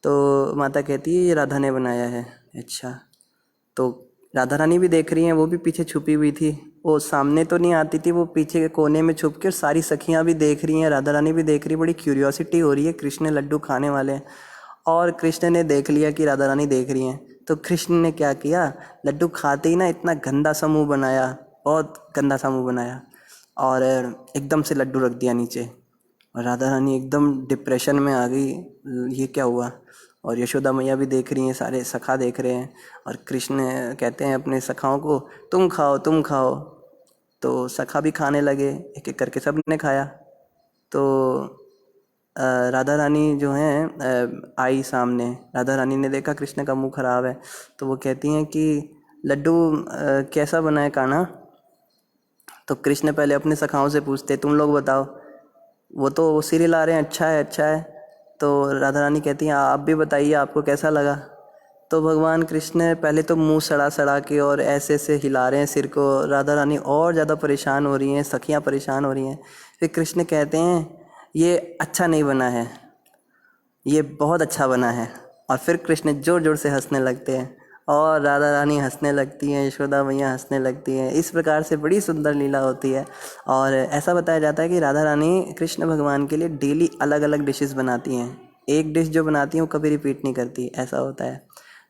तो माता कहती है ये राधा ने बनाया है। अच्छा। तो राधा रानी भी देख रही हैं, वो भी पीछे छुपी हुई थी। वो सामने तो नहीं आती थी, वो पीछे के कोने में छुप के, सारी सखियां भी देख रही हैं, राधा रानी भी देख रही है। बड़ी क्यूरियोसिटी हो रही है, कृष्ण लड्डू खाने वाले हैं। और कृष्ण ने देख लिया कि राधा रानी देख रही हैं, तो कृष्ण ने क्या किया, लड्डू खाते ही ना इतना गंदा सा मुँह बनाया, बहुत गंदा सा मुँह बनाया, और एकदम से लड्डू रख दिया नीचे। और राधा रानी एकदम डिप्रेशन में आ गई, ये क्या हुआ। और यशोदा मैया भी देख रही हैं, सारे सखा देख रहे हैं। और कृष्ण कहते हैं अपने सखाओं को तुम खाओ तुम खाओ। तो सखा भी खाने लगे, एक एक करके सब ने खाया। तो राधा रानी जो हैं आई सामने। राधा रानी ने देखा कृष्ण का मुंह खराब है, तो वो कहती हैं कि लड्डू कैसा बना है कान्हा। तो कृष्ण पहले अपने सखाओं से पूछते तुम लोग बताओ, वो तो सिर हिला रहे हैं अच्छा है अच्छा है। तो राधा रानी कहती हैं आप भी बताइए आपको कैसा लगा। तो भगवान कृष्ण पहले तो मुंह सड़ा सड़ा के और ऐसे ऐसे हिला रहे हैं सिर को। राधा रानी और ज़्यादा परेशान हो रही हैं, सखियाँ परेशान हो रही हैं। फिर कृष्ण कहते हैं ये अच्छा नहीं बना है, ये बहुत अच्छा बना है। और फिर कृष्ण ज़ोर ज़ोर से हंसने लगते हैं, और राधा रानी हंसने लगती हैं, यशोदा मैया हंसने लगती हैं। इस प्रकार से बड़ी सुंदर लीला होती है। और ऐसा बताया जाता है कि राधा रानी कृष्ण भगवान के लिए डेली अलग अलग डिशेस बनाती हैं। एक डिश जो बनाती हैं वो कभी रिपीट नहीं करती, ऐसा होता है।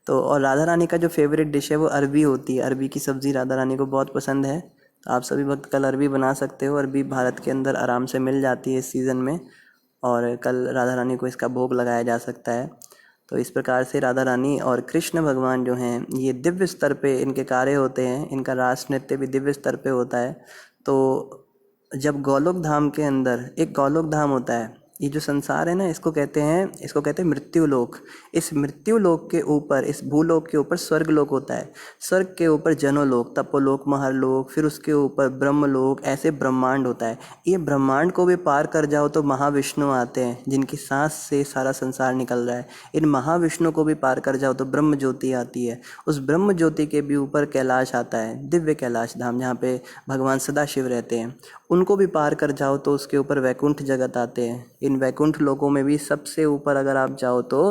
तो और राधा रानी का जो फेवरेट डिश है वो अरबी होती है। अरबी की सब्ज़ी राधा रानी को बहुत पसंद है। तो आप सभी भक्त कल अरबी बना सकते हो। अरबी भारत के अंदर आराम से मिल जाती है इस सीज़न में, और कल राधा रानी को इसका भोग लगाया जा सकता है। तो इस प्रकार से राधा रानी और कृष्ण भगवान जो हैं ये दिव्य स्तर पे इनके कार्य होते हैं। इनका रास नृत्य भी दिव्य स्तर पे होता है। तो जब गोलोक धाम के अंदर एक गोलोक धाम होता है, ये जो संसार है ना इसको कहते हैं मृत्यु लोक। इस मृत्यु लोक के ऊपर, इस भूलोक के ऊपर स्वर्ग लोक होता है। स्वर्ग के ऊपर जनोलोक, तपोलोक, महरलोक, फिर उसके ऊपर ब्रह्मलोक, ऐसे ब्रह्मांड होता है। ये ब्रह्मांड को भी पार कर जाओ तो महाविष्णु आते हैं, जिनकी सांस से सारा संसार निकल रहा है। इन महाविष्णु को भी पार कर जाओ तो ब्रह्म ज्योति आती है। उस ब्रह्म ज्योति के भी ऊपर कैलाश आता है, दिव्य कैलाश धाम, जहाँ पे भगवान सदाशिव रहते हैं। उनको भी पार कर जाओ तो उसके ऊपर वैकुंठ जगत आते हैं। इन वैकुंठ लोकों में भी सबसे ऊपर अगर आप जाओ तो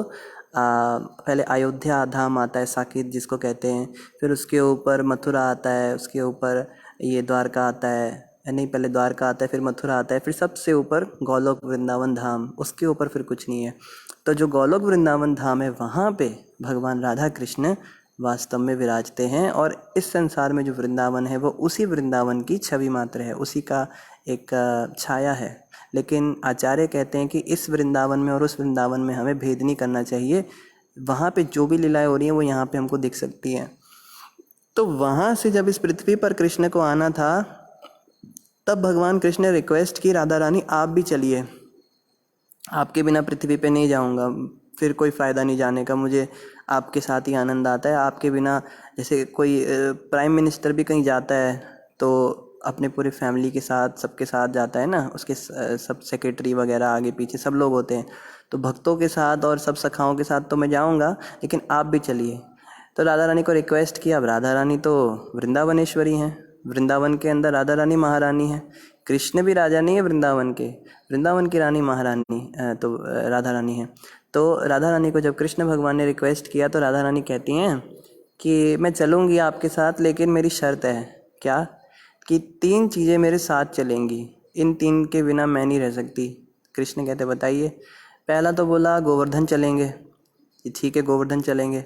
पहले अयोध्या धाम आता है, साकेत जिसको कहते हैं। फिर उसके ऊपर मथुरा आता है, उसके ऊपर ये द्वारका आता है, नहीं पहले द्वारका आता है फिर मथुरा आता है, फिर सबसे ऊपर गोलोक वृंदावन धाम, उसके ऊपर फिर कुछ नहीं है। तो जो गोलोक वृंदावन धाम है वहाँ पे भगवान राधा कृष्ण वास्तव में विराजते हैं। और इस संसार में जो वृंदावन है वो उसी वृंदावन की छवि मात्र है, उसी का एक छाया है। लेकिन आचार्य कहते हैं कि इस वृंदावन में और उस वृंदावन में हमें भेद नहीं करना चाहिए। वहाँ पे जो भी लीलाएं हो रही हैं वो यहाँ पे हमको दिख सकती हैं। तो वहाँ से जब इस पृथ्वी पर कृष्ण को आना था, तब भगवान कृष्ण ने रिक्वेस्ट की राधा रानी आप भी चलिए, आपके बिना पृथ्वी पे नहीं जाऊँगा, फिर कोई फ़ायदा नहीं जाने का, मुझे आपके साथ ही आनंद आता है। आपके बिना, जैसे कोई प्राइम मिनिस्टर भी कहीं जाता है तो अपने पूरे फैमिली के साथ सबके साथ जाता है ना, उसके सब सेक्रेटरी वगैरह आगे पीछे सब लोग होते हैं। तो भक्तों के साथ और सब सखाओं के साथ तो मैं जाऊंगा, लेकिन आप भी चलिए। तो राधा रानी को रिक्वेस्ट किया। अब राधा रानी तो वृंदावनेश्वरी हैं, वृंदावन के अंदर राधा रानी महारानी है। कृष्ण भी राजा नहीं है वृंदावन के, वृंदावन की रानी महारानी राधा रानी है। तो राधा रानी को जब कृष्ण भगवान ने रिक्वेस्ट किया तो राधा रानी कहती हैं कि मैं चलूँगी आपके साथ, लेकिन मेरी शर्त है। क्या? कि 3 चीज़ें मेरे साथ चलेंगी, इन 3 के बिना मैं नहीं रह सकती। कृष्ण कहते बताइए। पहला तो बोला गोवर्धन चलेंगे, ये ठीक है गोवर्धन चलेंगे।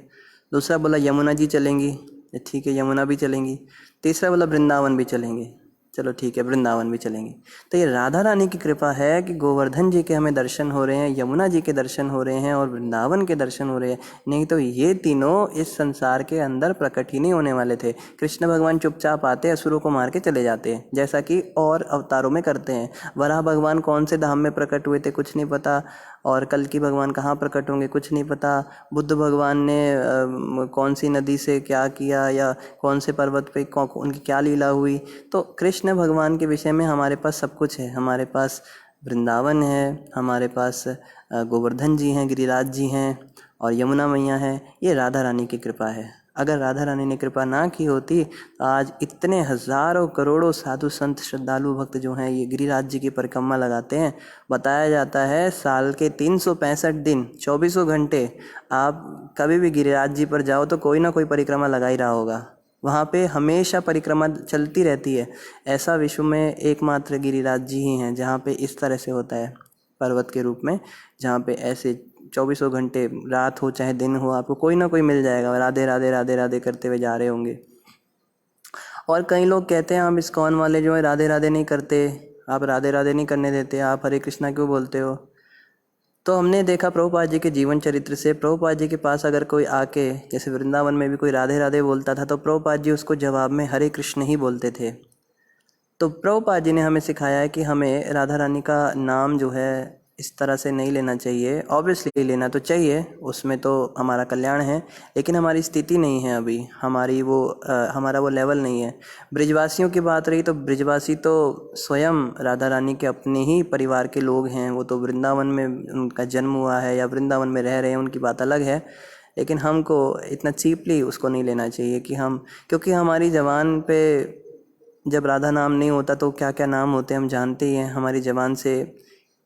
दूसरा बोला यमुना जी चलेंगी, ये ठीक है यमुना भी चलेंगी। तीसरा बोला वृंदावन भी चलेंगे, चलो ठीक है वृंदावन भी चलेंगे। तो ये राधा रानी की कृपा है कि गोवर्धन जी के हमें दर्शन हो रहे हैं, यमुना जी के दर्शन हो रहे हैं और वृंदावन के दर्शन हो रहे हैं। नहीं तो ये तीनों इस संसार के अंदर प्रकट ही नहीं होने वाले थे। कृष्ण भगवान चुपचाप आते, असुरों को मार के चले जाते हैं, जैसा कि और अवतारों में करते हैं। वराह भगवान कौन से धाम में प्रकट हुए थे कुछ नहीं पता, और कल्कि भगवान कहाँ प्रकट होंगे कुछ नहीं पता। बुद्ध भगवान ने कौन सी नदी से क्या किया, या कौन से पर्वत पे उनकी क्या लीला हुई। तो कृष्ण भगवान के विषय में हमारे पास सब कुछ है। हमारे पास वृंदावन है, हमारे पास गोवर्धन जी हैं, गिरिराज जी हैं, और यमुना मैया है। ये राधा रानी की कृपा है। अगर राधा रानी ने कृपा ना की होती तो आज इतने हज़ारों करोड़ों साधु संत श्रद्धालु भक्त जो हैं ये गिरिराज जी की परिक्रमा लगाते हैं। बताया जाता है साल के 365 दिन 24 घंटे आप कभी भी गिरिराज जी पर जाओ तो कोई ना कोई परिक्रमा लगा ही रहा होगा। वहाँ पे हमेशा परिक्रमा चलती रहती है। ऐसा विश्व में एकमात्र गिरिराज जी ही हैं जहाँ पे इस तरह से होता है, पर्वत के रूप में, जहाँ पे ऐसे 24 घंटे, रात हो चाहे दिन हो, आपको कोई ना कोई मिल जाएगा राधे राधे राधे राधे करते हुए जा रहे होंगे। और कई लोग कहते हैं हम इस्कॉन वाले जो है राधे राधे नहीं करते, आप राधे राधे नहीं करने देते, आप हरे कृष्णा क्यों बोलते हो। तो हमने देखा प्रभुपाद जी के जीवन चरित्र से, प्रभुपाद जी के पास अगर कोई आके, जैसे वृंदावन में भी कोई राधे राधे बोलता था तो प्रभुपाद जी उसको जवाब में हरे कृष्ण ही बोलते थे। तो प्रभुपाद जी ने हमें सिखाया है कि हमें राधा रानी का नाम जो है इस तरह से नहीं लेना चाहिए। ऑब्वियसली लेना तो चाहिए, उसमें तो हमारा कल्याण है, लेकिन हमारी स्थिति नहीं है अभी, हमारा वो लेवल नहीं है। ब्रिजवासियों की बात रही तो ब्रिजवासी तो स्वयं राधा रानी के अपने ही परिवार के लोग हैं। वो तो वृंदावन में उनका जन्म हुआ है या वृंदावन में रह रहे हैं, उनकी बात अलग है। लेकिन हमको इतना चीपली उसको नहीं लेना चाहिए कि क्योंकि हमारी ज़बान पे जब राधा नाम नहीं होता तो क्या क्या नाम होते हैं हम जानते ही हैं। हमारी ज़बान से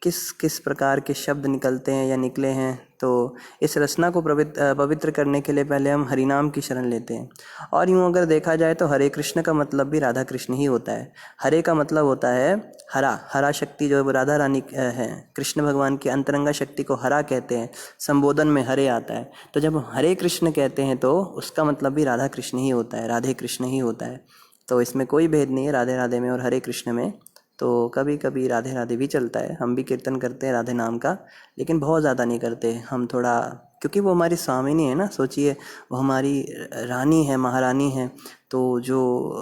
किस किस प्रकार के शब्द निकलते हैं या निकले हैं। तो इस रचना को पवित्र करने के लिए पहले हम हरिनाम की शरण लेते हैं। और यूँ अगर देखा जाए तो हरे कृष्ण का मतलब भी राधा कृष्ण ही होता है। हरे का मतलब होता है हरा शक्ति, जो राधा रानी है, कृष्ण भगवान की अंतरंगा शक्ति को हरा कहते हैं। संबोधन में हरे आता है, तो जब हम हरे कृष्ण कहते हैं तो उसका मतलब भी राधा कृष्ण ही होता है, राधे कृष्ण ही होता है। तो इसमें कोई भेद नहीं है राधे राधे में और हरे कृष्ण में। तो कभी कभी राधे राधे भी चलता है, हम भी कीर्तन करते हैं राधे नाम का, लेकिन बहुत ज़्यादा नहीं करते हम। थोड़ा क्योंकि वो हमारी स्वामिनी है ना, सोचिए वो हमारी रानी है, महारानी है। तो जो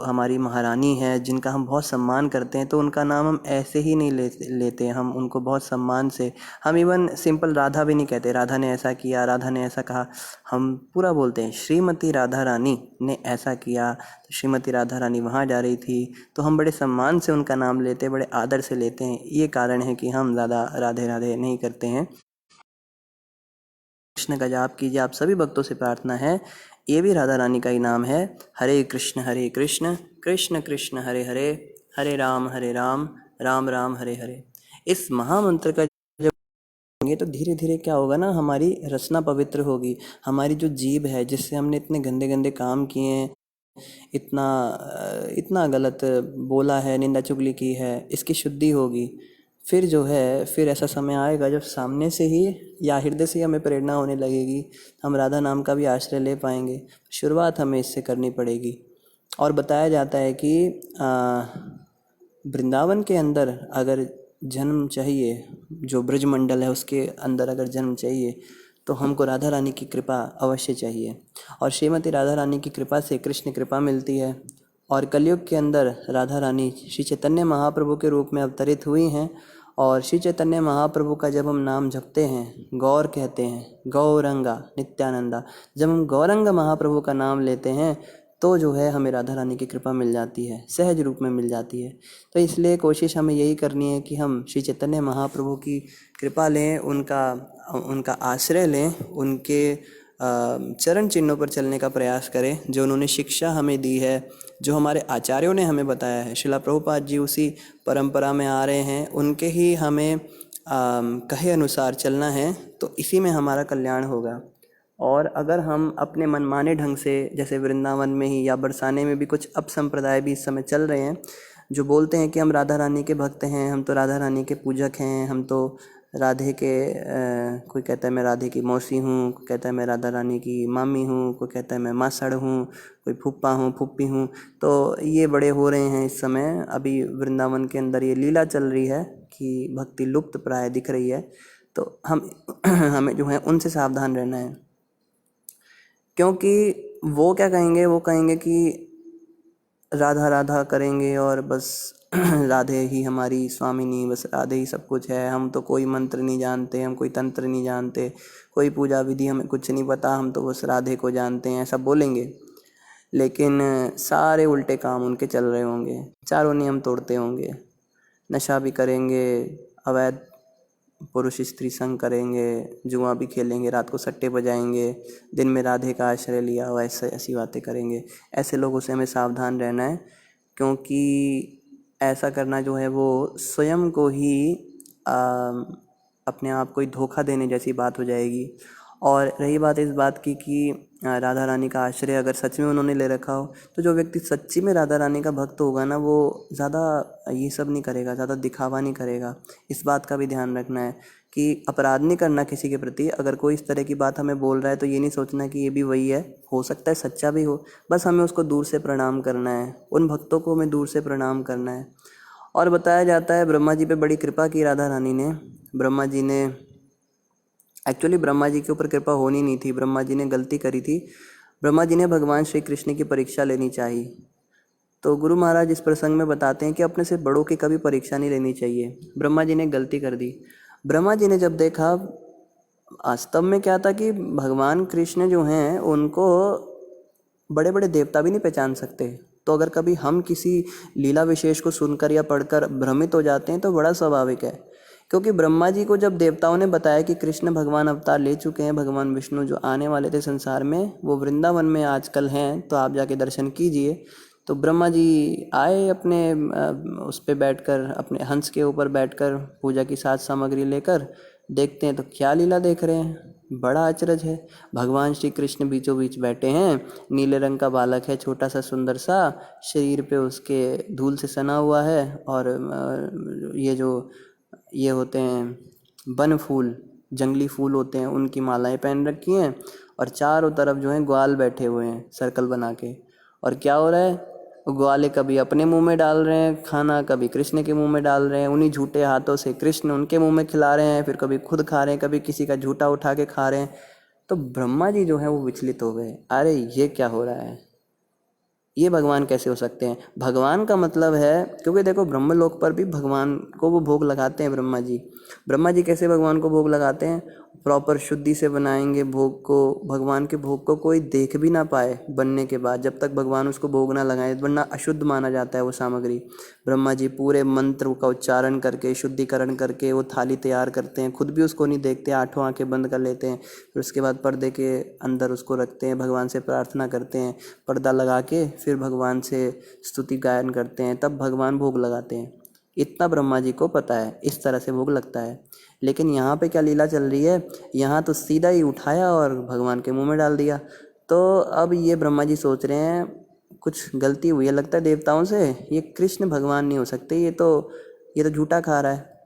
हमारी महारानी है जिनका हम बहुत सम्मान करते हैं, तो उनका नाम हम ऐसे ही नहीं लेते, हम उनको बहुत सम्मान से, हम इवन सिंपल राधा भी नहीं कहते, राधा ने ऐसा किया, राधा ने ऐसा कहा, हम पूरा बोलते हैं श्रीमती राधा रानी ने ऐसा किया। तो श्रीमती राधा रानी वहाँ जा रही थी, तो हम बड़े सम्मान से उनका नाम लेते हैं, बड़े आदर से लेते हैं। ये कारण है कि हम ज़्यादा राधे राधे नहीं करते हैं। कृष्ण का जाप कीजिए, आप सभी भक्तों से प्रार्थना है। ये भी राधा रानी का ही नाम है। हरे कृष्ण कृष्ण कृष्ण हरे हरे, हरे राम राम राम हरे हरे। इस महामंत्र का जब ये तो धीरे धीरे क्या होगा ना, हमारी रचना पवित्र होगी। हमारी जो जीभ है, जिससे हमने इतने गंदे गंदे काम किए हैं, इतना गलत बोला है, निंदा चुगली की है, इसकी शुद्धि होगी। फिर जो है, फिर ऐसा समय आएगा जब सामने से ही या हृदय से ही हमें प्रेरणा होने लगेगी, हम राधा नाम का भी आश्रय ले पाएंगे। शुरुआत हमें इससे करनी पड़ेगी। और बताया जाता है कि वृंदावन के अंदर अगर जन्म चाहिए, जो ब्रजमंडल है उसके अंदर अगर जन्म चाहिए, तो हमको राधा रानी की कृपा अवश्य चाहिए। और श्रीमती राधा रानी की कृपा से कृष्ण कृपा मिलती है। और कलयुग के अंदर राधा रानी श्री चैतन्य महाप्रभु के रूप में अवतरित हुई हैं। और श्री चैतन्य महाप्रभु का जब हम नाम जपते हैं, गौर कहते हैं, गौरंगा नित्यानंदा, जब हम गौरंग महाप्रभु का नाम लेते हैं तो जो है हमें राधा रानी की कृपा मिल जाती है, सहज रूप में मिल जाती है। तो इसलिए कोशिश हमें यही करनी है कि हम श्री चैतन्य महाप्रभु की कृपा लें, उनका आश्रय लें, उनके चरण चिन्हों पर चलने का प्रयास करें। जो उन्होंने शिक्षा हमें दी है, जो हमारे आचार्यों ने हमें बताया है, श्रीला प्रभुपाद जी उसी परंपरा में आ रहे हैं, उनके ही हमें कहे अनुसार चलना है, तो इसी में हमारा कल्याण होगा। और अगर हम अपने मनमाने ढंग से, जैसे वृंदावन में ही या बरसाने में भी कुछ अपसंप्रदाय भी इस समय चल रहे हैं, जो बोलते हैं कि हम राधा रानी के भक्त हैं, हम तो राधा रानी के पूजक हैं, हम तो राधे के कोई कहता है मैं राधे की मौसी हूँ, कोई कहता है मैं राधा रानी की मामी हूँ, कोई कहता है मैं मासड़ हूँ, कोई फूफा हूँ, फूफी हूँ। तो ये बड़े हो रहे हैं इस समय। अभी वृंदावन के अंदर ये लीला चल रही है कि भक्ति लुप्त प्राय दिख रही है। तो हम हमें जो है उनसे सावधान रहना है, क्योंकि वो क्या कहेंगे, वो कहेंगे कि राधा राधा करेंगे और बस राधे ही हमारी स्वामिनी, बस राधे ही सब कुछ है, हम तो कोई मंत्र नहीं जानते, हम कोई तंत्र नहीं जानते, कोई पूजा विधि हमें कुछ नहीं पता, हम तो बस राधे को जानते हैं, ऐसा बोलेंगे। लेकिन सारे उल्टे काम उनके चल रहे होंगे, चारों नियम तोड़ते होंगे, नशा भी करेंगे, अवैध पुरुष स्त्री संग करेंगे, जुआ भी खेलेंगे, रात को सट्टे बजाएंगे, दिन में राधे का आश्रय लिया हो ऐसे ऐसी बातें करेंगे। ऐसे लोगों से हमें सावधान रहना है, क्योंकि ऐसा करना जो है वो स्वयं को ही अपने आप को ही धोखा देने जैसी बात हो जाएगी। और रही बात इस बात की कि राधा रानी का आश्रय अगर सच में उन्होंने ले रखा हो, तो जो व्यक्ति सच्ची में राधा रानी का भक्त होगा ना, वो ज़्यादा ये सब नहीं करेगा, ज़्यादा दिखावा नहीं करेगा। इस बात का भी ध्यान रखना है कि अपराध नहीं करना किसी के प्रति। अगर कोई इस तरह की बात हमें बोल रहा है तो ये नहीं सोचना कि ये भी वही है, हो सकता है सच्चा भी हो, बस हमें उसको दूर से प्रणाम करना है, उन भक्तों को हमें दूर से प्रणाम करना है। और बताया जाता है ब्रह्मा जी पे बड़ी कृपा की राधा रानी ने। ब्रह्मा जी ने एक्चुअली ब्रह्मा जी के ऊपर कृपा होनी नहीं थी, ब्रह्मा जी ने गलती करी थी। ब्रह्मा जी ने भगवान श्री कृष्ण की परीक्षा लेनी चाहिए। तो गुरु महाराज इस प्रसंग में बताते हैं कि अपने से बड़ों की कभी परीक्षा नहीं लेनी चाहिए। ब्रह्मा जी ने गलती कर दी। ब्रह्मा जी ने जब देखा, वास्तव में क्या था कि भगवान कृष्ण जो हैं उनको बड़े बड़े देवता भी नहीं पहचान सकते। तो अगर कभी हम किसी लीला विशेष को सुनकर या पढ़कर भ्रमित हो जाते हैं तो बड़ा स्वाभाविक है, क्योंकि ब्रह्मा जी को जब देवताओं ने बताया कि कृष्ण भगवान अवतार ले चुके हैं, भगवान विष्णु जो आने वाले थे संसार में वो वृंदावन में आजकल हैं, तो आप जाके दर्शन कीजिए। तो ब्रह्मा जी आए अपने उस पे बैठकर, अपने हंस के ऊपर बैठकर पूजा की साज सामग्री लेकर, देखते हैं तो क्या लीला देख रहे हैं। बड़ा अचरज है। भगवान श्री कृष्ण बीचों बीच बैठे हैं, नीले रंग का बालक है, छोटा सा सुंदर सा, शरीर पे उसके धूल से सना हुआ है, और ये होते हैं वन फूल, जंगली फूल होते हैं, उनकी मालाएं पहन रखी हैं, और चारों तरफ जो हैं ग्वाल बैठे हुए हैं सर्कल बना के। और क्या हो रहा है, ग्वाले कभी अपने मुंह में डाल रहे हैं खाना, कभी कृष्ण के मुंह में डाल रहे हैं, उन्हीं झूठे हाथों से कृष्ण उनके मुंह में खिला रहे हैं, फिर कभी खुद खा रहे हैं, कभी किसी का झूठा उठा के खा रहे हैं। तो ब्रह्मा जी जो है वो विचलित हो गए, अरे ये क्या हो रहा है, ये भगवान कैसे हो सकते हैं। भगवान का मतलब है, क्योंकि देखो ब्रह्मलोक पर भी भगवान को वो भोग लगाते हैं ब्रह्मा जी। ब्रह्मा जी कैसे भगवान को भोग लगाते हैं, प्रॉपर शुद्धि से बनाएंगे भोग को। भगवान के भोग को कोई देख भी ना पाए बनने के बाद, जब तक भगवान उसको भोग ना लगाए, वरना अशुद्ध माना जाता है वो सामग्री। ब्रह्मा जी पूरे मंत्र का उच्चारण करके, शुद्धिकरण करके वो थाली तैयार करते हैं, खुद भी उसको नहीं देखते, आठों आंखें बंद कर लेते हैं, फिर उसके बाद पर्दे के अंदर उसको रखते हैं, भगवान से प्रार्थना करते हैं, पर्दा लगा के फिर भगवान से स्तुति गायन करते हैं, तब भगवान भोग लगाते हैं। इतना ब्रह्मा जी को पता है, इस तरह से भोग लगता है। लेकिन यहाँ पे क्या लीला चल रही है, यहाँ तो सीधा ही उठाया और भगवान के मुंह में डाल दिया। तो अब ये ब्रह्मा जी सोच रहे हैं कुछ गलती हुई है लगता है देवताओं से, ये कृष्ण भगवान नहीं हो सकते, ये तो झूठा खा रहा है।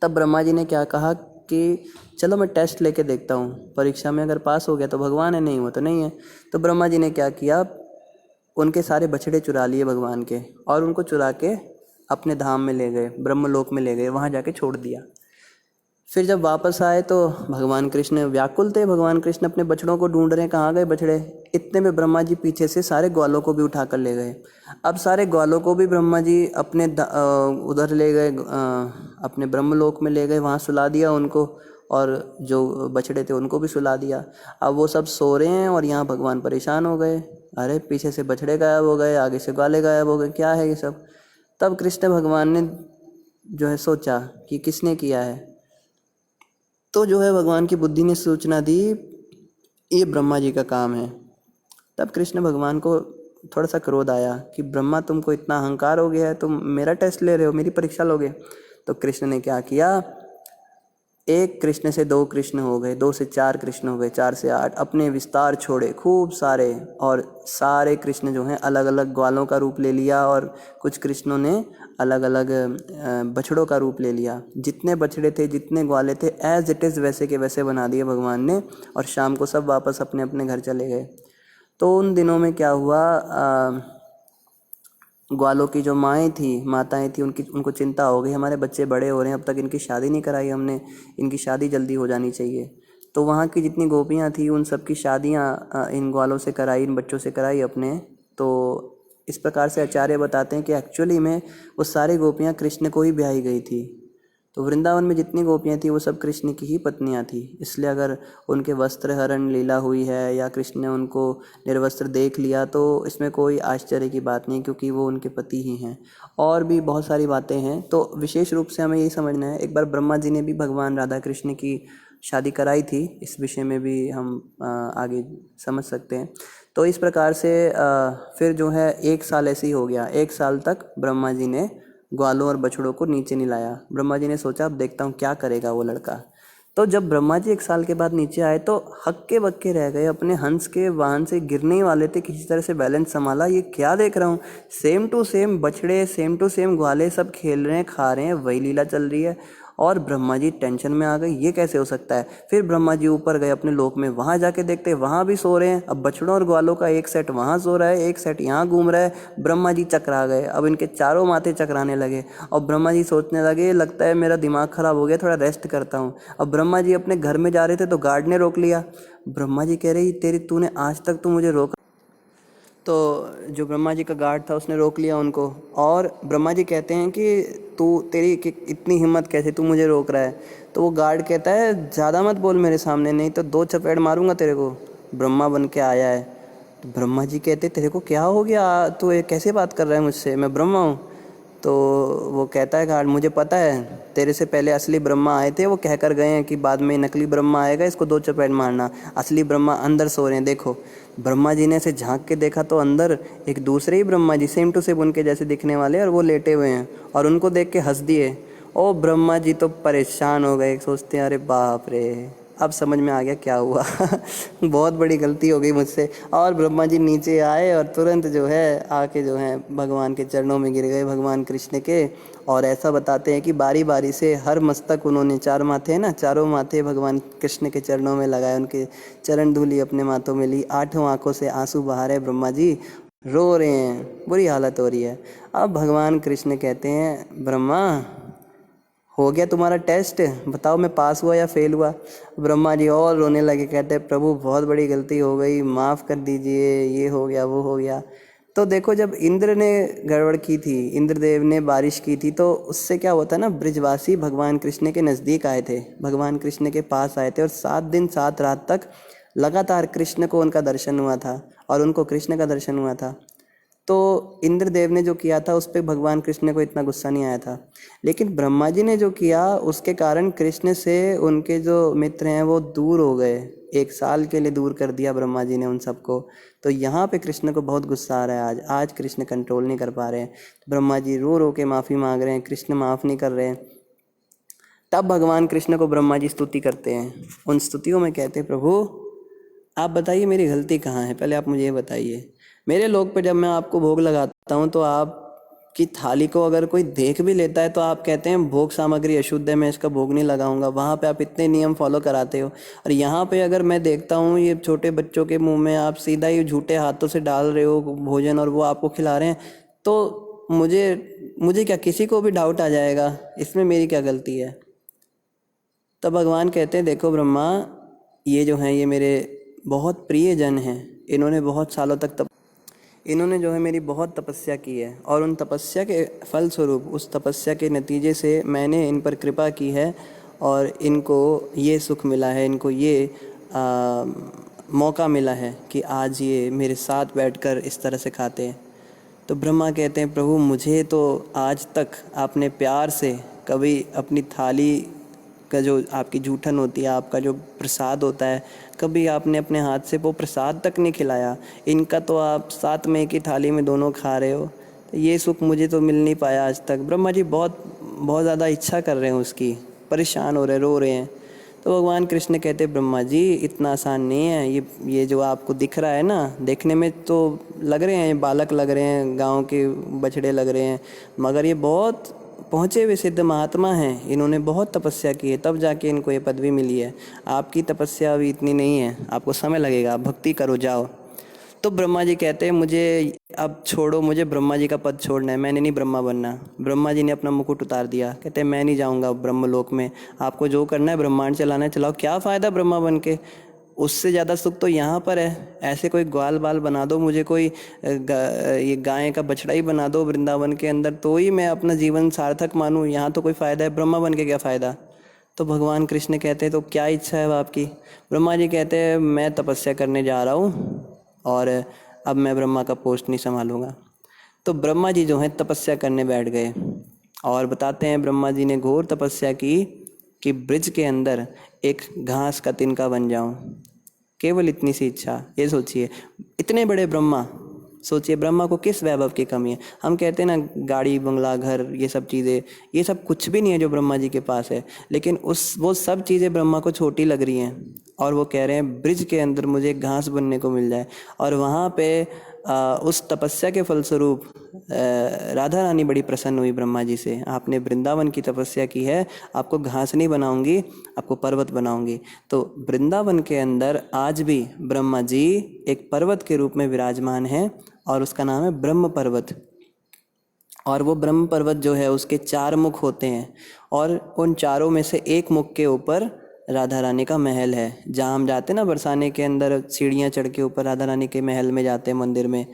तब ब्रह्मा जी ने क्या कहा कि चलो मैं टेस्ट लेके देखता हूँ, परीक्षा में अगर पास हो गया तो भगवान है, नहीं हुआ तो नहीं है। तो ब्रह्मा जी ने क्या किया, उनके सारे बछड़े चुरा लिए भगवान के, और उनको चुरा के अपने धाम में ले गए, ब्रह्मलोक में ले गए, वहाँ जाके छोड़ दिया। फिर जब वापस आए तो भगवान कृष्ण व्याकुल थे, भगवान कृष्ण अपने बछड़ों को ढूंढ रहे हैं, कहाँ गए बछड़े। इतने में ब्रह्मा जी पीछे से सारे ग्वालों को भी उठा कर ले गए। अब सारे ग्वालों को भी ब्रह्मा जी अपने उधर ले गए, अपने ब्रह्मलोक में ले गए, वहाँ सुला दिया उनको, और जो बछड़े थे उनको भी सुला दिया। अब वो सब सो रहे हैं और यहाँ भगवान परेशान हो गए, अरे पीछे से बछड़े गायब हो गए, आगे से ग्वाले गायब हो गए, क्या है ये सब। तब कृष्ण भगवान ने जो है सोचा कि किसने किया है, तो जो है भगवान की बुद्धि ने सूचना दी ये ब्रह्मा जी का काम है। तब कृष्ण भगवान को थोड़ा सा क्रोध आया कि ब्रह्मा तुमको इतना अहंकार हो गया है, तुम मेरा टेस्ट ले रहे हो, मेरी परीक्षा लोगे। तो कृष्ण ने क्या किया, एक कृष्ण से दो कृष्ण हो गए, दो से चार कृष्ण हो गए, चार से आठ, अपने विस्तार छोड़े खूब सारे, और सारे कृष्ण जो हैं अलग अलग ग्वालों का रूप ले लिया, और कुछ कृष्णों ने अलग अलग बछड़ों का रूप ले लिया। जितने बछड़े थे, जितने ग्वाले थे, एज इट इज़ वैसे के वैसे बना दिए भगवान ने, और शाम को सब वापस अपने अपने घर चले गए। तो उन दिनों में क्या हुआ, ग्वालों की जो माताएं थी, उनको चिंता हो गई, हमारे बच्चे बड़े हो रहे हैं, अब तक इनकी शादी नहीं कराई हमने, इनकी शादी जल्दी हो जानी चाहिए। तो वहाँ की जितनी गोपियाँ थी उन सब की शादियाँ इन ग्वालों से कराई, इन बच्चों से कराई अपने। तो इस प्रकार से आचार्य बताते हैं कि एक्चुअली में वो सारी गोपियाँ कृष्ण को ही ब्याही गई थी। तो वृंदावन में जितनी गोपियाँ थी वो सब कृष्ण की ही पत्नियाँ थी। इसलिए अगर उनके वस्त्र हरण लीला हुई है या कृष्ण ने उनको निर्वस्त्र देख लिया तो इसमें कोई आश्चर्य की बात नहीं, क्योंकि वो उनके पति ही हैं। और भी बहुत सारी बातें हैं, तो विशेष रूप से हमें यही समझना है। एक बार ब्रह्मा जी ने भी भगवान राधा कृष्ण की शादी कराई थी, इस विषय में भी हम आगे समझ सकते हैं। तो इस प्रकार से फिर जो है 1 साल ऐसे ही हो गया। 1 साल तक ब्रह्मा जी ने ग्वालों और बछड़ों को नीचे नहीं लाया। ब्रह्मा जी ने सोचा अब देखता हूँ क्या करेगा वो लड़का। तो जब ब्रह्मा जी 1 साल के बाद नीचे आए तो हक्के बक्के रह गए, अपने हंस के वाहन से गिरने ही वाले थे, किसी तरह से बैलेंस संभाला। ये क्या देख रहा हूँ, सेम टू सेम बछड़े, सेम टू सेम ग्वाले सब खेल रहे हैं, खा रहे हैं, वही लीला चल रही है। और ब्रह्मा जी टेंशन में आ गए, ये कैसे हो सकता है। फिर ब्रह्मा जी ऊपर गए अपने लोक में, वहाँ जाके देखते वहाँ भी सो रहे हैं। अब बछड़ों और ग्वालों का एक सेट वहाँ सो रहा है, एक सेट यहाँ घूम रहा है। ब्रह्मा जी चकरा गए, अब इनके चारों माथे चकराने लगे। और ब्रह्मा जी सोचने लगे, लगता है मेरा दिमाग ख़राब हो गया, थोड़ा रेस्ट करता हूँ। अब ब्रह्मा जी अपने घर में जा रहे थे तो गार्ड ने रोक लिया। ब्रह्मा जी कह रहे तूने आज तक तो मुझे रोका। तो जो ब्रह्मा जी का गार्ड था उसने रोक लिया उनको, और ब्रह्मा जी कहते हैं कि तेरी इतनी हिम्मत कैसे, तू मुझे रोक रहा है। तो वो गार्ड कहता है ज़्यादा मत बोल मेरे सामने, नहीं तो 2 चपेट मारूंगा तेरे को, ब्रह्मा बन के आया है। तो ब्रह्मा जी कहते तेरे को क्या हो गया, तू ये कैसे बात कर रहा है मुझसे, मैं ब्रह्मा हूँ। तो वो कहता है गार्ड मुझे पता है, तेरे से पहले असली ब्रह्मा आए थे, वो कह कर गए हैं कि बाद में नकली ब्रह्मा आएगा, इसको 2 चपेट मारना। असली ब्रह्मा अंदर सो रहे हैं, देखो। ब्रह्मा जी ने ऐसे झांक के देखा तो अंदर एक दूसरे ही Brahma ji, same to same उनके जैसे दिखने वाले, और वो लेटे हुए हैं, और उनको देख के हंस दिए। ओ ब्रह्मा जी तो परेशान हो गए, सोचते हैं अरे बाप रे, अब समझ में आ गया क्या हुआ। बहुत बड़ी गलती हो गई मुझसे। और ब्रह्मा जी नीचे आए और तुरंत जो है आके जो है भगवान के चरणों में गिर गए, भगवान कृष्ण के। और ऐसा बताते हैं कि बारी बारी से हर मस्तक उन्होंने, 4 माथे हैं ना, चारों माथे भगवान कृष्ण के चरणों में लगाए, उनके चरण धूली अपने माथों में ली। 8 आंखों से आंसू बहा रहे ब्रह्मा जी, रो रहे हैं, बुरी हालत हो रही है। अब भगवान कृष्ण कहते हैं ब्रह्मा हो गया तुम्हारा टेस्ट, बताओ मैं पास हुआ या फेल हुआ। ब्रह्मा जी और रोने लगे, कहते हैं प्रभु बहुत बड़ी गलती हो गई, माफ़ कर दीजिए, ये हो गया वो हो गया। तो देखो जब इंद्र ने गड़बड़ की थी, इंद्रदेव ने बारिश की थी, तो उससे क्या होता है ना, ब्रिजवासी भगवान कृष्ण के नज़दीक आए थे, भगवान कृष्ण के पास आए थे, और 7 दिन 7 रात तक लगातार कृष्ण को उनका दर्शन हुआ था, और उनको कृष्ण का दर्शन हुआ था। तो इंद्रदेव ने जो किया था उस पर भगवान कृष्ण को इतना गुस्सा नहीं आया था, लेकिन ब्रह्मा जी ने जो किया उसके कारण कृष्ण से उनके जो मित्र हैं वो दूर हो गए। 1 साल के लिए दूर कर दिया ब्रह्मा जी ने उन सबको। तो यहाँ पे कृष्ण को बहुत गुस्सा आ रहा है आज कृष्ण कंट्रोल नहीं कर पा रहे हैं। ब्रह्मा जी रो रो के माफ़ी मांग रहे हैं, कृष्ण माफ़ नहीं कर रहे हैं। तब भगवान कृष्ण को ब्रह्मा जी स्तुति करते हैं। उन स्तुतियों में कहते हैं प्रभु आप बताइए मेरी गलती कहाँ है, पहले आप मुझे ये बताइए। मेरे लोक पे जब मैं आपको भोग लगाता हूँ तो आपकी थाली को अगर कोई देख भी लेता है तो आप कहते हैं भोग सामग्री अशुद्ध है, मैं इसका भोग नहीं लगाऊंगा। वहाँ पे आप इतने नियम फॉलो कराते हो, और यहाँ पे अगर मैं देखता हूँ ये छोटे बच्चों के मुंह में आप सीधा ही झूठे हाथों से डाल रहे हो भोजन और वो आपको खिला रहे हैं, तो मुझे क्या, किसी को भी डाउट आ जाएगा, इसमें मेरी क्या गलती है। तब भगवान कहते हैं देखो ब्रह्मा, ये जो हैं ये मेरे बहुत प्रिय जन हैं, इन्होंने बहुत सालों तक इन्होंने जो है मेरी बहुत तपस्या की है, और उन तपस्या के फलस्वरूप, उस तपस्या के नतीजे से मैंने इन पर कृपा की है, और इनको ये सुख मिला है, इनको ये मौका मिला है कि आज ये मेरे साथ बैठकर इस तरह से खाते हैं। तो ब्रह्मा कहते हैं प्रभु मुझे तो आज तक आपने प्यार से कभी अपनी थाली का जो आपकी जूठन होती है, आपका जो प्रसाद होता है, कभी आपने अपने हाथ से वो प्रसाद तक नहीं खिलाया। इनका तो आप साथ में एक ही थाली में दोनों खा रहे हो, तो ये सुख मुझे तो मिल नहीं पाया आज तक। ब्रह्मा जी बहुत बहुत ज़्यादा इच्छा कर रहे हैं उसकी, परेशान हो रहे, रो रहे हैं। तो भगवान कृष्ण कहते ब्रह्मा जी इतना आसान नहीं है, ये जो आपको दिख रहा है ना, देखने में तो लग रहे हैं बालक, लग रहे हैं गांव के बछड़े लग रहे हैं, मगर ये बहुत पहुँचे हुए सिद्ध महात्मा हैं, इन्होंने बहुत तपस्या की है तब जाके इनको ये पदवी मिली है। आपकी तपस्या अभी इतनी नहीं है, आपको समय लगेगा, भक्ति करो जाओ। तो ब्रह्मा जी कहते हैं मुझे अब छोड़ो, मुझे ब्रह्मा जी का पद छोड़ना है, मैंने नहीं ब्रह्मा बनना। ब्रह्मा जी ने अपना मुकुट उतार दिया, कहते हैं मैं नहीं जाऊंगा ब्रह्मलोक में, आपको जो करना है ब्रह्मांड चलाना है चलाओ, क्या फ़ायदा ब्रह्मा बन के, उससे ज़्यादा सुख तो यहाँ पर है। ऐसे कोई ग्वाल बाल बना दो मुझे, कोई ये गाय का बछड़ा ही बना दो वृंदावन के अंदर, तो ही मैं अपना जीवन सार्थक मानूँ, यहाँ तो कोई फ़ायदा है, ब्रह्मा बन के क्या फ़ायदा। तो भगवान कृष्ण कहते हैं तो क्या इच्छा है आपकी। ब्रह्मा जी कहते हैं मैं तपस्या करने जा रहा हूँ और अब मैं ब्रह्मा का पोस्ट नहीं संभालूंगा। तो ब्रह्मा जी जो हैं तपस्या करने बैठ गए, और बताते हैं ब्रह्मा जी ने घोर तपस्या की कि ब्रिज के अंदर एक घास का तिनका बन जाऊं, केवल इतनी सी इच्छा। ये सोचिए, इतने बड़े ब्रह्मा, सोचिए ब्रह्मा को किस वैभव की कमी है। हम कहते हैं ना गाड़ी बंगला घर ये सब चीज़ें, ये सब कुछ भी नहीं है जो ब्रह्मा जी के पास है, लेकिन वो सब चीज़ें ब्रह्मा को छोटी लग रही हैं, और वो कह रहे हैं ब्रिज के अंदर मुझे घास बनने को मिल जाए। और वहाँ पे उस तपस्या के फलस्वरूप राधा रानी बड़ी प्रसन्न हुई ब्रह्मा जी से, आपने वृंदावन की तपस्या की है, आपको घास नहीं बनाऊंगी, आपको पर्वत बनाऊंगी। तो वृंदावन के अंदर आज भी ब्रह्मा जी एक पर्वत के रूप में विराजमान हैं, और उसका नाम है ब्रह्म पर्वत। और वो ब्रह्म पर्वत जो है उसके 4 मुख होते हैं, और उन चारों में से एक मुख के ऊपर राधा रानी का महल है। जहाँ हम जाते हैं ना बरसाने के अंदर, सीढ़ियाँ चढ़ के ऊपर राधा रानी के महल में जाते हैं, मंदिर में,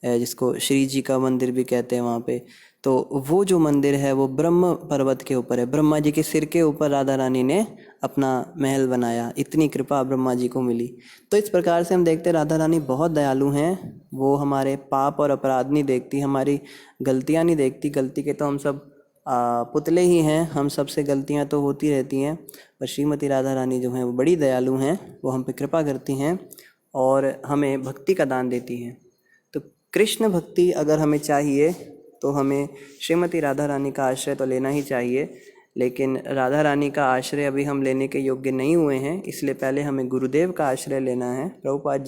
जिसको श्री जी का मंदिर भी कहते हैं वहाँ पे। तो वो जो मंदिर है वो ब्रह्म पर्वत के ऊपर है, ब्रह्मा जी के सिर के ऊपर राधा रानी ने अपना महल बनाया, इतनी कृपा ब्रह्मा जी को मिली। तो इस प्रकार से हम देखते हैं राधा रानी बहुत दयालु हैं, वो हमारे पाप और अपराध नहीं देखती, हमारी गलतियाँ नहीं देखती। गलती के तो हम सब पुतले ही हैं, हम सबसे गलतियां तो होती रहती हैं, पर श्रीमती राधा रानी जो हैं वो बड़ी दयालु हैं, वो हम पे कृपा करती हैं और हमें भक्ति का दान देती हैं। तो कृष्ण भक्ति अगर हमें चाहिए तो हमें श्रीमती राधा रानी का आश्रय तो लेना ही चाहिए, लेकिन राधा रानी का आश्रय अभी हम लेने के योग्य नहीं हुए हैं, इसलिए पहले हमें गुरुदेव का आश्रय लेना है, प्रभुपाद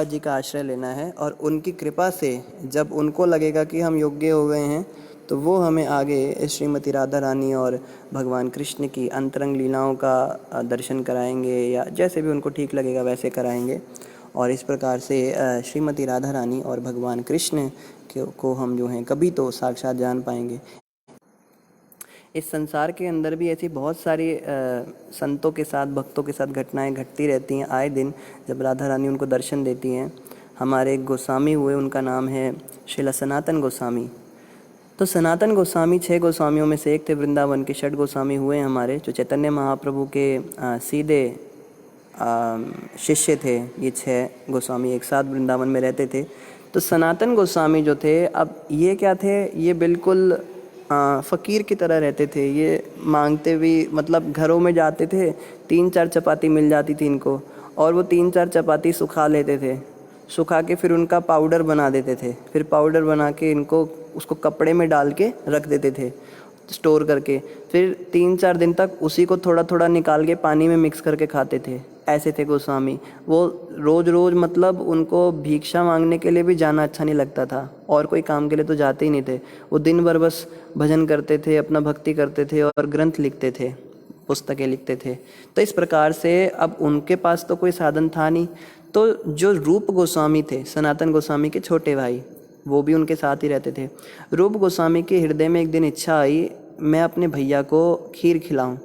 जी का आश्रय लेना है, और उनकी कृपा से जब उनको लगेगा कि हम योग्य हो गए हैं तो वो हमें आगे श्रीमती राधा रानी और भगवान कृष्ण की अंतरंग लीलाओं का दर्शन कराएंगे, या जैसे भी उनको ठीक लगेगा वैसे कराएंगे। और इस प्रकार से श्रीमती राधा रानी और भगवान कृष्ण को हम जो हैं कभी तो साक्षात जान पाएंगे। इस संसार के अंदर भी ऐसी बहुत सारी संतों के साथ, भक्तों के साथ घटनाएं घटती रहती हैं आए दिन, जब राधा रानी उनको दर्शन देती हैं। हमारे एक गोस्वामी हुए, उनका नाम है श्रील सनातन गोस्वामी। तो सनातन गोस्वामी 6 गोस्वामियों में से एक थे, वृंदावन के 6 गोस्वामी हुए हमारे, जो चैतन्य महाप्रभु के सीधे शिष्य थे। ये 6 गोस्वामी एक साथ वृंदावन में रहते थे। तो सनातन गोस्वामी जो थे, अब ये क्या थे, ये बिल्कुल फ़कीर की तरह रहते थे। ये मांगते भी, मतलब घरों में जाते थे, 3-4 चपाती मिल जाती थी इनको, और वो 3-4 चपाती सुखा लेते थे, सुखा के फिर उनका पाउडर बना देते थे, फिर पाउडर बना के इनको उसको कपड़े में डाल के रख देते थे स्टोर करके, फिर 3-4 दिन तक उसी को थोड़ा थोड़ा निकाल के पानी में मिक्स करके खाते थे। ऐसे थे गोस्वामी। वो रोज़ रोज़, मतलब उनको भिक्षा मांगने के लिए भी जाना अच्छा नहीं लगता था, और कोई काम के लिए तो जाते ही नहीं थे। वो दिन भर बस भजन करते थे, अपना भक्ति करते थे और ग्रंथ लिखते थे, पुस्तकें लिखते थे। तो इस प्रकार से अब उनके पास तो कोई साधन था नहीं। तो जो रूप गोस्वामी थे, सनातन गोस्वामी के छोटे भाई, वो भी उनके साथ ही रहते थे। रूप गोस्वामी के हृदय में एक दिन इच्छा आई, मैं अपने भैया को खीर खिलाऊं।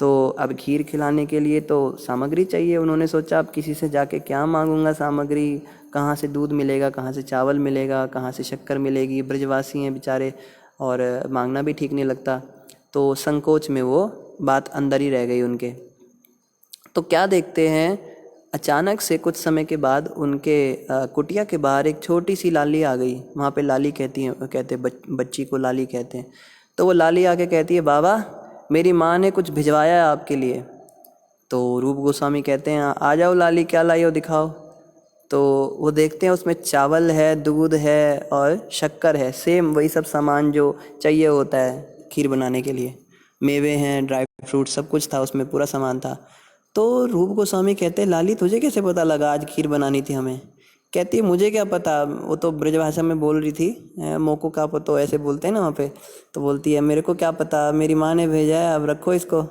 तो अब खीर खिलाने के लिए तो सामग्री चाहिए। उन्होंने सोचा अब किसी से जाके क्या मांगूंगा सामग्री, कहाँ से दूध मिलेगा, कहाँ से चावल मिलेगा, कहाँ से शक्कर मिलेगी, ब्रजवासी हैं बेचारे, और मांगना भी ठीक नहीं लगता। तो संकोच में वो बात अंदर ही रह गई उनके। तो क्या देखते हैं, अचानक से कुछ समय के बाद उनके कुटिया के बाहर एक छोटी सी लाली आ गई। वहाँ पे लाली कहते बच्ची को लाली कहते हैं। तो वो लाली आके कहती है, बाबा मेरी माँ ने कुछ भिजवाया है आपके लिए। तो रूप गोस्वामी कहते हैं, आ जाओ लाली, क्या लाई हो दिखाओ। तो वो देखते हैं उसमें चावल है, दूध है और शक्कर है, सेम वही सब सामान जो चाहिए होता है खीर बनाने के लिए। मेवे हैं, ड्राई फ्रूट, सब कुछ था उसमें, पूरा सामान था। तो रूप गोस्वामी कहते, लाली तुझे कैसे पता लगा आज खीर बनानी थी हमें? कहती है मुझे क्या पता, वो तो ब्रजभाषा में बोल रही थी, मोको का पतो ऐसे बोलते हैं ना वहाँ पे। तो बोलती है मेरे को क्या पता, मेरी माँ ने भेजा है, अब रखो इसको।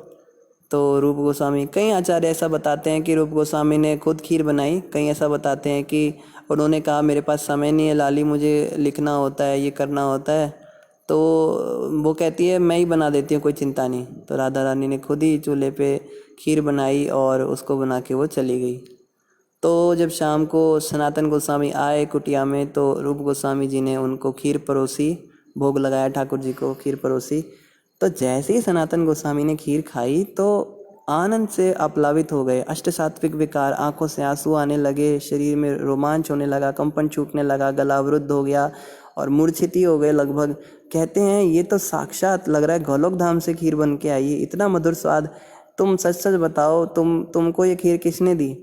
तो रूप गोस्वामी, कई आचार्य ऐसा बताते हैं कि रूप गोस्वामी ने खुद खीर बनाई, कई ऐसा बताते हैं कि उन्होंने कहा मेरे पास समय नहीं है लाली, मुझे लिखना होता है, ये करना होता है। तो वो कहती है मैं ही बना देती हूँ, कोई चिंता नहीं। तो राधा रानी ने खुद ही चूल्हे पे खीर बनाई और उसको बना के वो चली गई। तो जब शाम को सनातन गोस्वामी आए कुटिया में, तो रूप गोस्वामी जी ने उनको खीर परोसी, भोग लगाया, ठाकुर जी को खीर परोसी। तो जैसे ही सनातन गोस्वामी ने खीर खाई तो आनंद से आप्लावित हो गए, अष्ट सात्विक विकार, आंखों से आंसू आने लगे, शरीर में रोमांच होने लगा, कंपन छूटने लगा, गला अवरुद्ध हो गया और मूर्छित ही हो गए लगभग। कहते हैं ये तो साक्षात लग रहा है गोलोक धाम से खीर बन के आई है, इतना मधुर स्वाद। तुम सच सच बताओ, तुमको ये खीर किसने दी?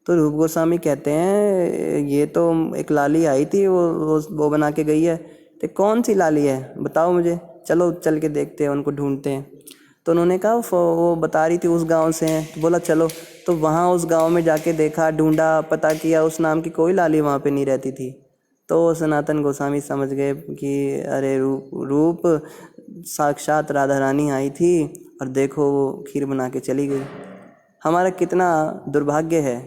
तो रूप गोस्वामी कहते हैं ये तो एक लाली आई थी, वो बना के गई है। तो कौन सी लाली है बताओ मुझे, चलो चल के देखते हैं, उनको ढूंढते हैं। तो उन्होंने कहा वो बता रही थी उस गांव से हैं। तो बोला चलो। तो वहाँ उस गांव में जाके देखा, ढूंढा, पता किया, उस नाम की कोई लाली वहाँ पे नहीं रहती थी। तो सनातन गोस्वामी समझ गए कि अरे रूप साक्षात राधा रानी आई थी और देखो वो खीर बना के चली गई। हमारा कितना दुर्भाग्य है।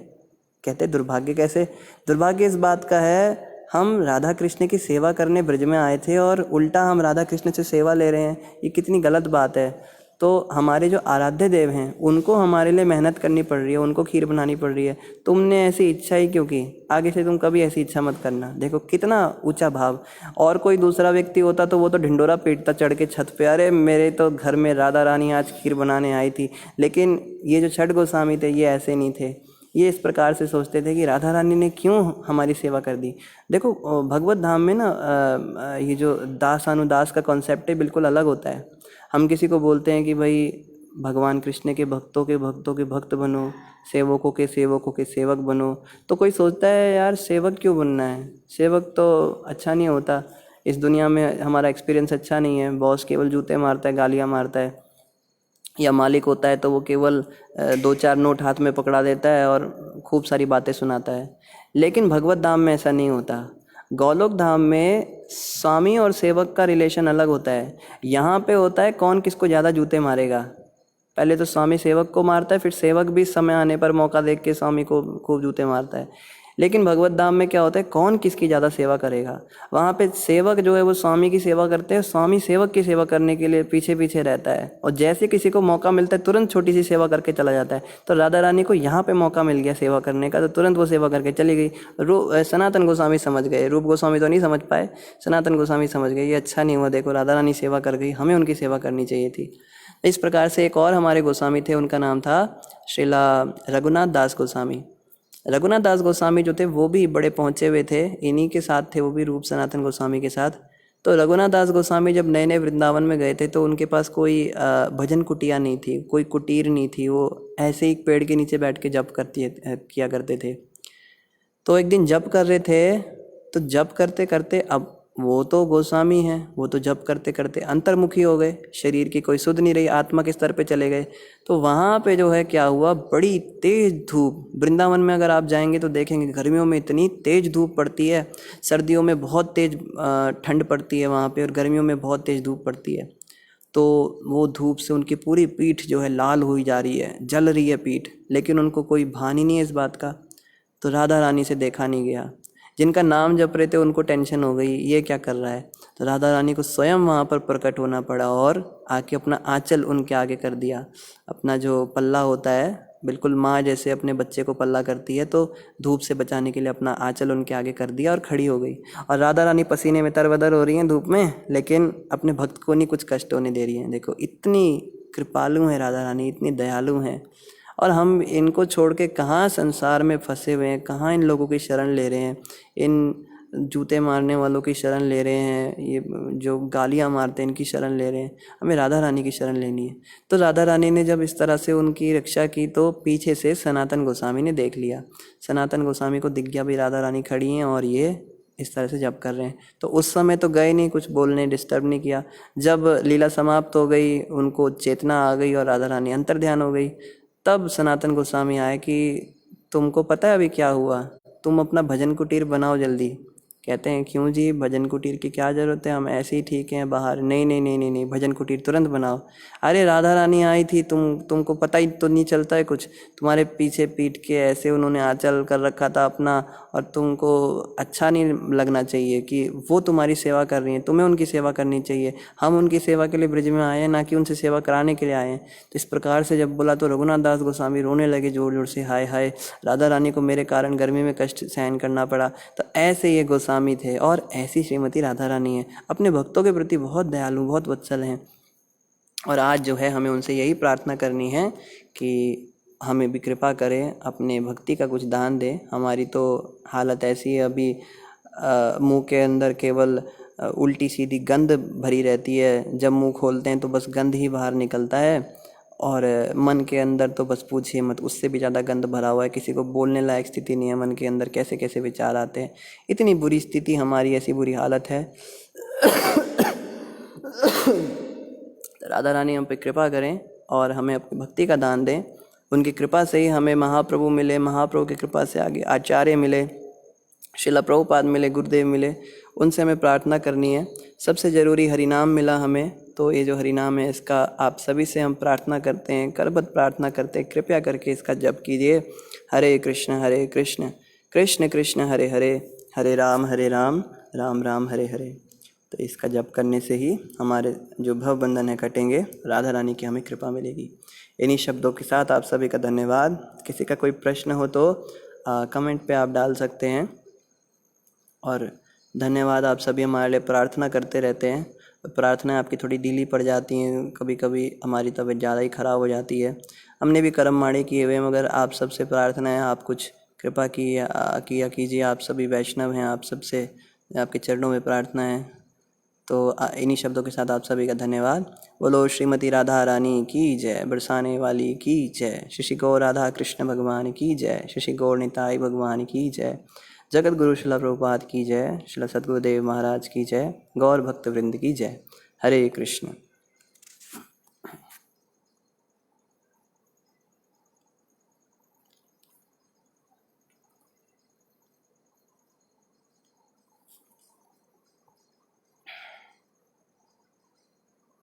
कहते दुर्भाग्य कैसे? दुर्भाग्य इस बात का है, हम राधा कृष्ण की सेवा करने ब्रज में आए थे और उल्टा हम राधा कृष्ण से सेवा ले रहे हैं, ये कितनी गलत बात है। तो हमारे जो आराध्य देव हैं उनको हमारे लिए मेहनत करनी पड़ रही है, उनको खीर बनानी पड़ रही है। तुमने ऐसी इच्छा ही क्यों की? आगे से तुम कभी ऐसी इच्छा मत करना। देखो कितना ऊंचा भाव। और कोई दूसरा व्यक्ति होता तो वो तो ढिंडोरा पीटता चढ़ के छत पे, अरे मेरे तो घर में राधा रानी आज खीर बनाने आई थी। लेकिन ये जो छठ गोस्वामी थे ये ऐसे नहीं थे, ये इस प्रकार से सोचते थे कि राधा रानी ने क्यों हमारी सेवा कर दी। देखो भगवत धाम में ना ये जो दास अनुदास का कॉन्सेप्ट है बिल्कुल अलग होता है। हम किसी को बोलते हैं कि भाई भगवान कृष्ण के भक्तों के भक्त बनो, सेवकों के सेवक बनो। तो कोई सोचता है यार सेवक क्यों बनना है, सेवक तो अच्छा नहीं होता, इस दुनिया में हमारा एक्सपीरियंस अच्छा नहीं है, बॉस केवल जूते मारता है, गालियाँ मारता है, या मालिक होता है तो वो केवल दो चार नोट हाथ में पकड़ा देता है और खूब सारी बातें सुनाता है। लेकिन भगवत धाम में ऐसा नहीं होता। गोलोक धाम में स्वामी और सेवक का रिलेशन अलग होता है। यहाँ पे होता है कौन किसको ज़्यादा जूते मारेगा। पहले तो स्वामी सेवक को मारता है, फिर सेवक भी समय आने पर मौका देख के स्वामी को खूब जूते मारता है। लेकिन भगवत धाम में क्या होता है, कौन किसकी ज़्यादा सेवा करेगा। वहाँ पे सेवक जो है वो स्वामी की सेवा करते हैं, स्वामी सेवक की सेवा करने के लिए पीछे पीछे रहता है, और जैसे किसी को मौका मिलता है तुरंत छोटी सी सेवा करके चला जाता है। तो राधा रानी को यहाँ पे मौका मिल गया सेवा करने का, तो तुरंत वो सेवा करके चली गई। सनातन गोस्वामी समझ गए, रूप गोस्वामी तो नहीं समझ पाए, सनातन गोस्वामी समझ गए ये अच्छा नहीं हुआ, देखो राधा रानी सेवा कर गई, हमें उनकी सेवा करनी चाहिए थी। इस प्रकार से एक और हमारे गोस्वामी थे, उनका नाम था श्रीला रघुनाथ दास गोस्वामी। रघुनाथ दास गोस्वामी जो थे वो भी बड़े पहुँचे हुए थे, इन्हीं के साथ थे वो भी, रूप सनातन गोस्वामी के साथ। तो रघुनाथ दास गोस्वामी जब नए नए वृंदावन में गए थे तो उनके पास कोई भजन कुटिया नहीं थी, कोई कुटीर नहीं थी, वो ऐसे ही पेड़ के नीचे बैठ के जप किया करते थे। तो एक दिन जप कर रहे थे, तो जप करते करते, अब वो तो गोस्वामी हैं, वो तो जप करते करते अंतर्मुखी हो गए, शरीर की कोई सुध नहीं रही, आत्मा के स्तर पे चले गए। तो वहाँ पे जो है क्या हुआ, बड़ी तेज धूप, वृंदावन में अगर आप जाएंगे तो देखेंगे गर्मियों में इतनी तेज धूप पड़ती है, सर्दियों में बहुत तेज ठंड पड़ती है वहाँ पे, और गर्मियों में बहुत तेज धूप पड़ती है। तो वो धूप से उनकी पूरी पीठ जो है लाल हुई जा रही है, जल रही है पीठ, लेकिन उनको कोई भान ही नहीं है इस बात का। तो राधा रानी से देखा नहीं गया। जिनका नाम जप रहे थे उनको टेंशन हो गई, ये क्या कर रहा है। तो राधा रानी को स्वयं वहाँ पर प्रकट होना पड़ा और आके अपना आंचल उनके आगे कर दिया। अपना जो पल्ला होता है, बिल्कुल माँ जैसे अपने बच्चे को पल्ला करती है, तो धूप से बचाने के लिए अपना आंचल उनके आगे कर दिया और खड़ी हो गई। और राधा रानी पसीने में तरबतर हो रही हैं धूप में, लेकिन अपने भक्त को नहीं कुछ कष्ट होने दे रही हैं। देखो इतनी कृपालु हैं राधा रानी, इतनी दयालु हैं। और हम इनको छोड़ के कहाँ संसार में फंसे हुए हैं, कहाँ इन लोगों की शरण ले रहे हैं, इन जूते मारने वालों की शरण ले रहे हैं, ये जो गालियाँ मारते हैं इनकी शरण ले रहे हैं। हमें राधा रानी की शरण लेनी है। तो राधा रानी ने जब इस तरह से उनकी रक्षा की तो पीछे से सनातन गोस्वामी ने देख लिया। सनातन गोस्वामी को दिख गया भाई राधा रानी खड़ी हैं और ये इस तरह से जप कर रहे हैं। तो उस समय तो गए नहीं, कुछ बोलने डिस्टर्ब नहीं किया। जब लीला समाप्त हो गई, उनको चेतना आ गई और राधा रानी अंतर ध्यान हो गई, तब सनातन गोस्वामी आए कि तुमको पता है अभी क्या हुआ, तुम अपना भजन कुटीर बनाओ जल्दी। कहते हैं क्यों जी, भजन कुटीर की क्या ज़रूरत है, हम ऐसे ही ठीक हैं बाहर। नहीं नहीं नहीं नहीं नहीं, भजन कुटीर तुरंत बनाओ। अरे राधा रानी आई थी, तुमको पता ही तो नहीं चलता है कुछ, तुम्हारे पीछे पीट के ऐसे उन्होंने आंचल कर रखा था अपना, और तुमको अच्छा नहीं लगना चाहिए कि वो तुम्हारी सेवा कर रही हैं, तुम्हें उनकी सेवा करनी चाहिए। हम उनकी सेवा के लिए ब्रिज में आए हैं, ना कि उनसे सेवा कराने के लिए आए हैं। तो इस प्रकार से जब बोला तो रघुनाथ दास गोस्वामी रोने लगे जोर जोर से, हाय हाय, राधा रानी को मेरे कारण गर्मी में कष्ट सहन करना पड़ा। तो ऐसे ये गोस्वामी थे, और ऐसी श्रीमती राधा रानी है, अपने भक्तों के प्रति बहुत दयालु, बहुत वत्सल हैं। और आज जो है हमें उनसे यही प्रार्थना करनी है कि हमें भी कृपा करें, अपने भक्ति का कुछ दान दें। हमारी तो हालत ऐसी है अभी, मुंह के अंदर केवल उल्टी सीधी गंध भरी रहती है। जब मुंह खोलते हैं तो बस गंध ही बाहर निकलता है, और मन के अंदर तो बस पूछिए मत, उससे भी ज़्यादा गंध भरा हुआ है। किसी को बोलने लायक स्थिति नहीं है, मन के अंदर कैसे कैसे विचार आते हैं। इतनी बुरी स्थिति हमारी, ऐसी बुरी हालत है। राधा रानी हम पे कृपा करें और हमें अपनी भक्ति का दान दें। उनकी कृपा से ही हमें महाप्रभु मिले, महाप्रभु की कृपा से आगे आचार्य मिले, शिला प्रभुपाद मिले, गुरुदेव मिले। उनसे हमें प्रार्थना करनी है। सबसे ज़रूरी हरिनाम मिला हमें, तो ये जो हरिनाम है इसका आप सभी से हम प्रार्थना करते हैं, करबद्ध प्रार्थना करते हैं, कृपया करके इसका जप कीजिए। हरे कृष्ण कृष्ण कृष्ण हरे हरे, हरे राम राम राम हरे हरे। तो इसका जप करने से ही हमारे जो भव बंधन है कटेंगे, राधा रानी की हमें कृपा मिलेगी। इन्हीं शब्दों के साथ आप सभी का धन्यवाद। किसी का कोई प्रश्न हो तो कमेंट पे आप डाल सकते हैं। और धन्यवाद, आप सभी हमारे लिए प्रार्थना करते रहते हैं। प्रार्थनाएं आपकी थोड़ी ढीली पड़ जाती हैं, कभी कभी हमारी तबीयत ज़्यादा ही ख़राब हो जाती है। हमने भी कर्म माड़े किए हुए, मगर आप सबसे प्रार्थना है, आप कुछ कृपा किया कीजिए। आप सभी वैष्णव हैं, आप सबसे आपके चरणों में प्रार्थना है। तो इन्हीं शब्दों के साथ आप सभी का धन्यवाद। बोलो श्रीमती राधा रानी की जय, बरसाने वाली की जय, शशि गौर राधा कृष्ण भगवान की जय, शशि गौर निताई भगवान की जय, जगत गुरु शिला प्रभुपाद की जय, शिला सद्गुरुदेव महाराज की जय, गौर भक्त वृंद की जय। हरे कृष्ण।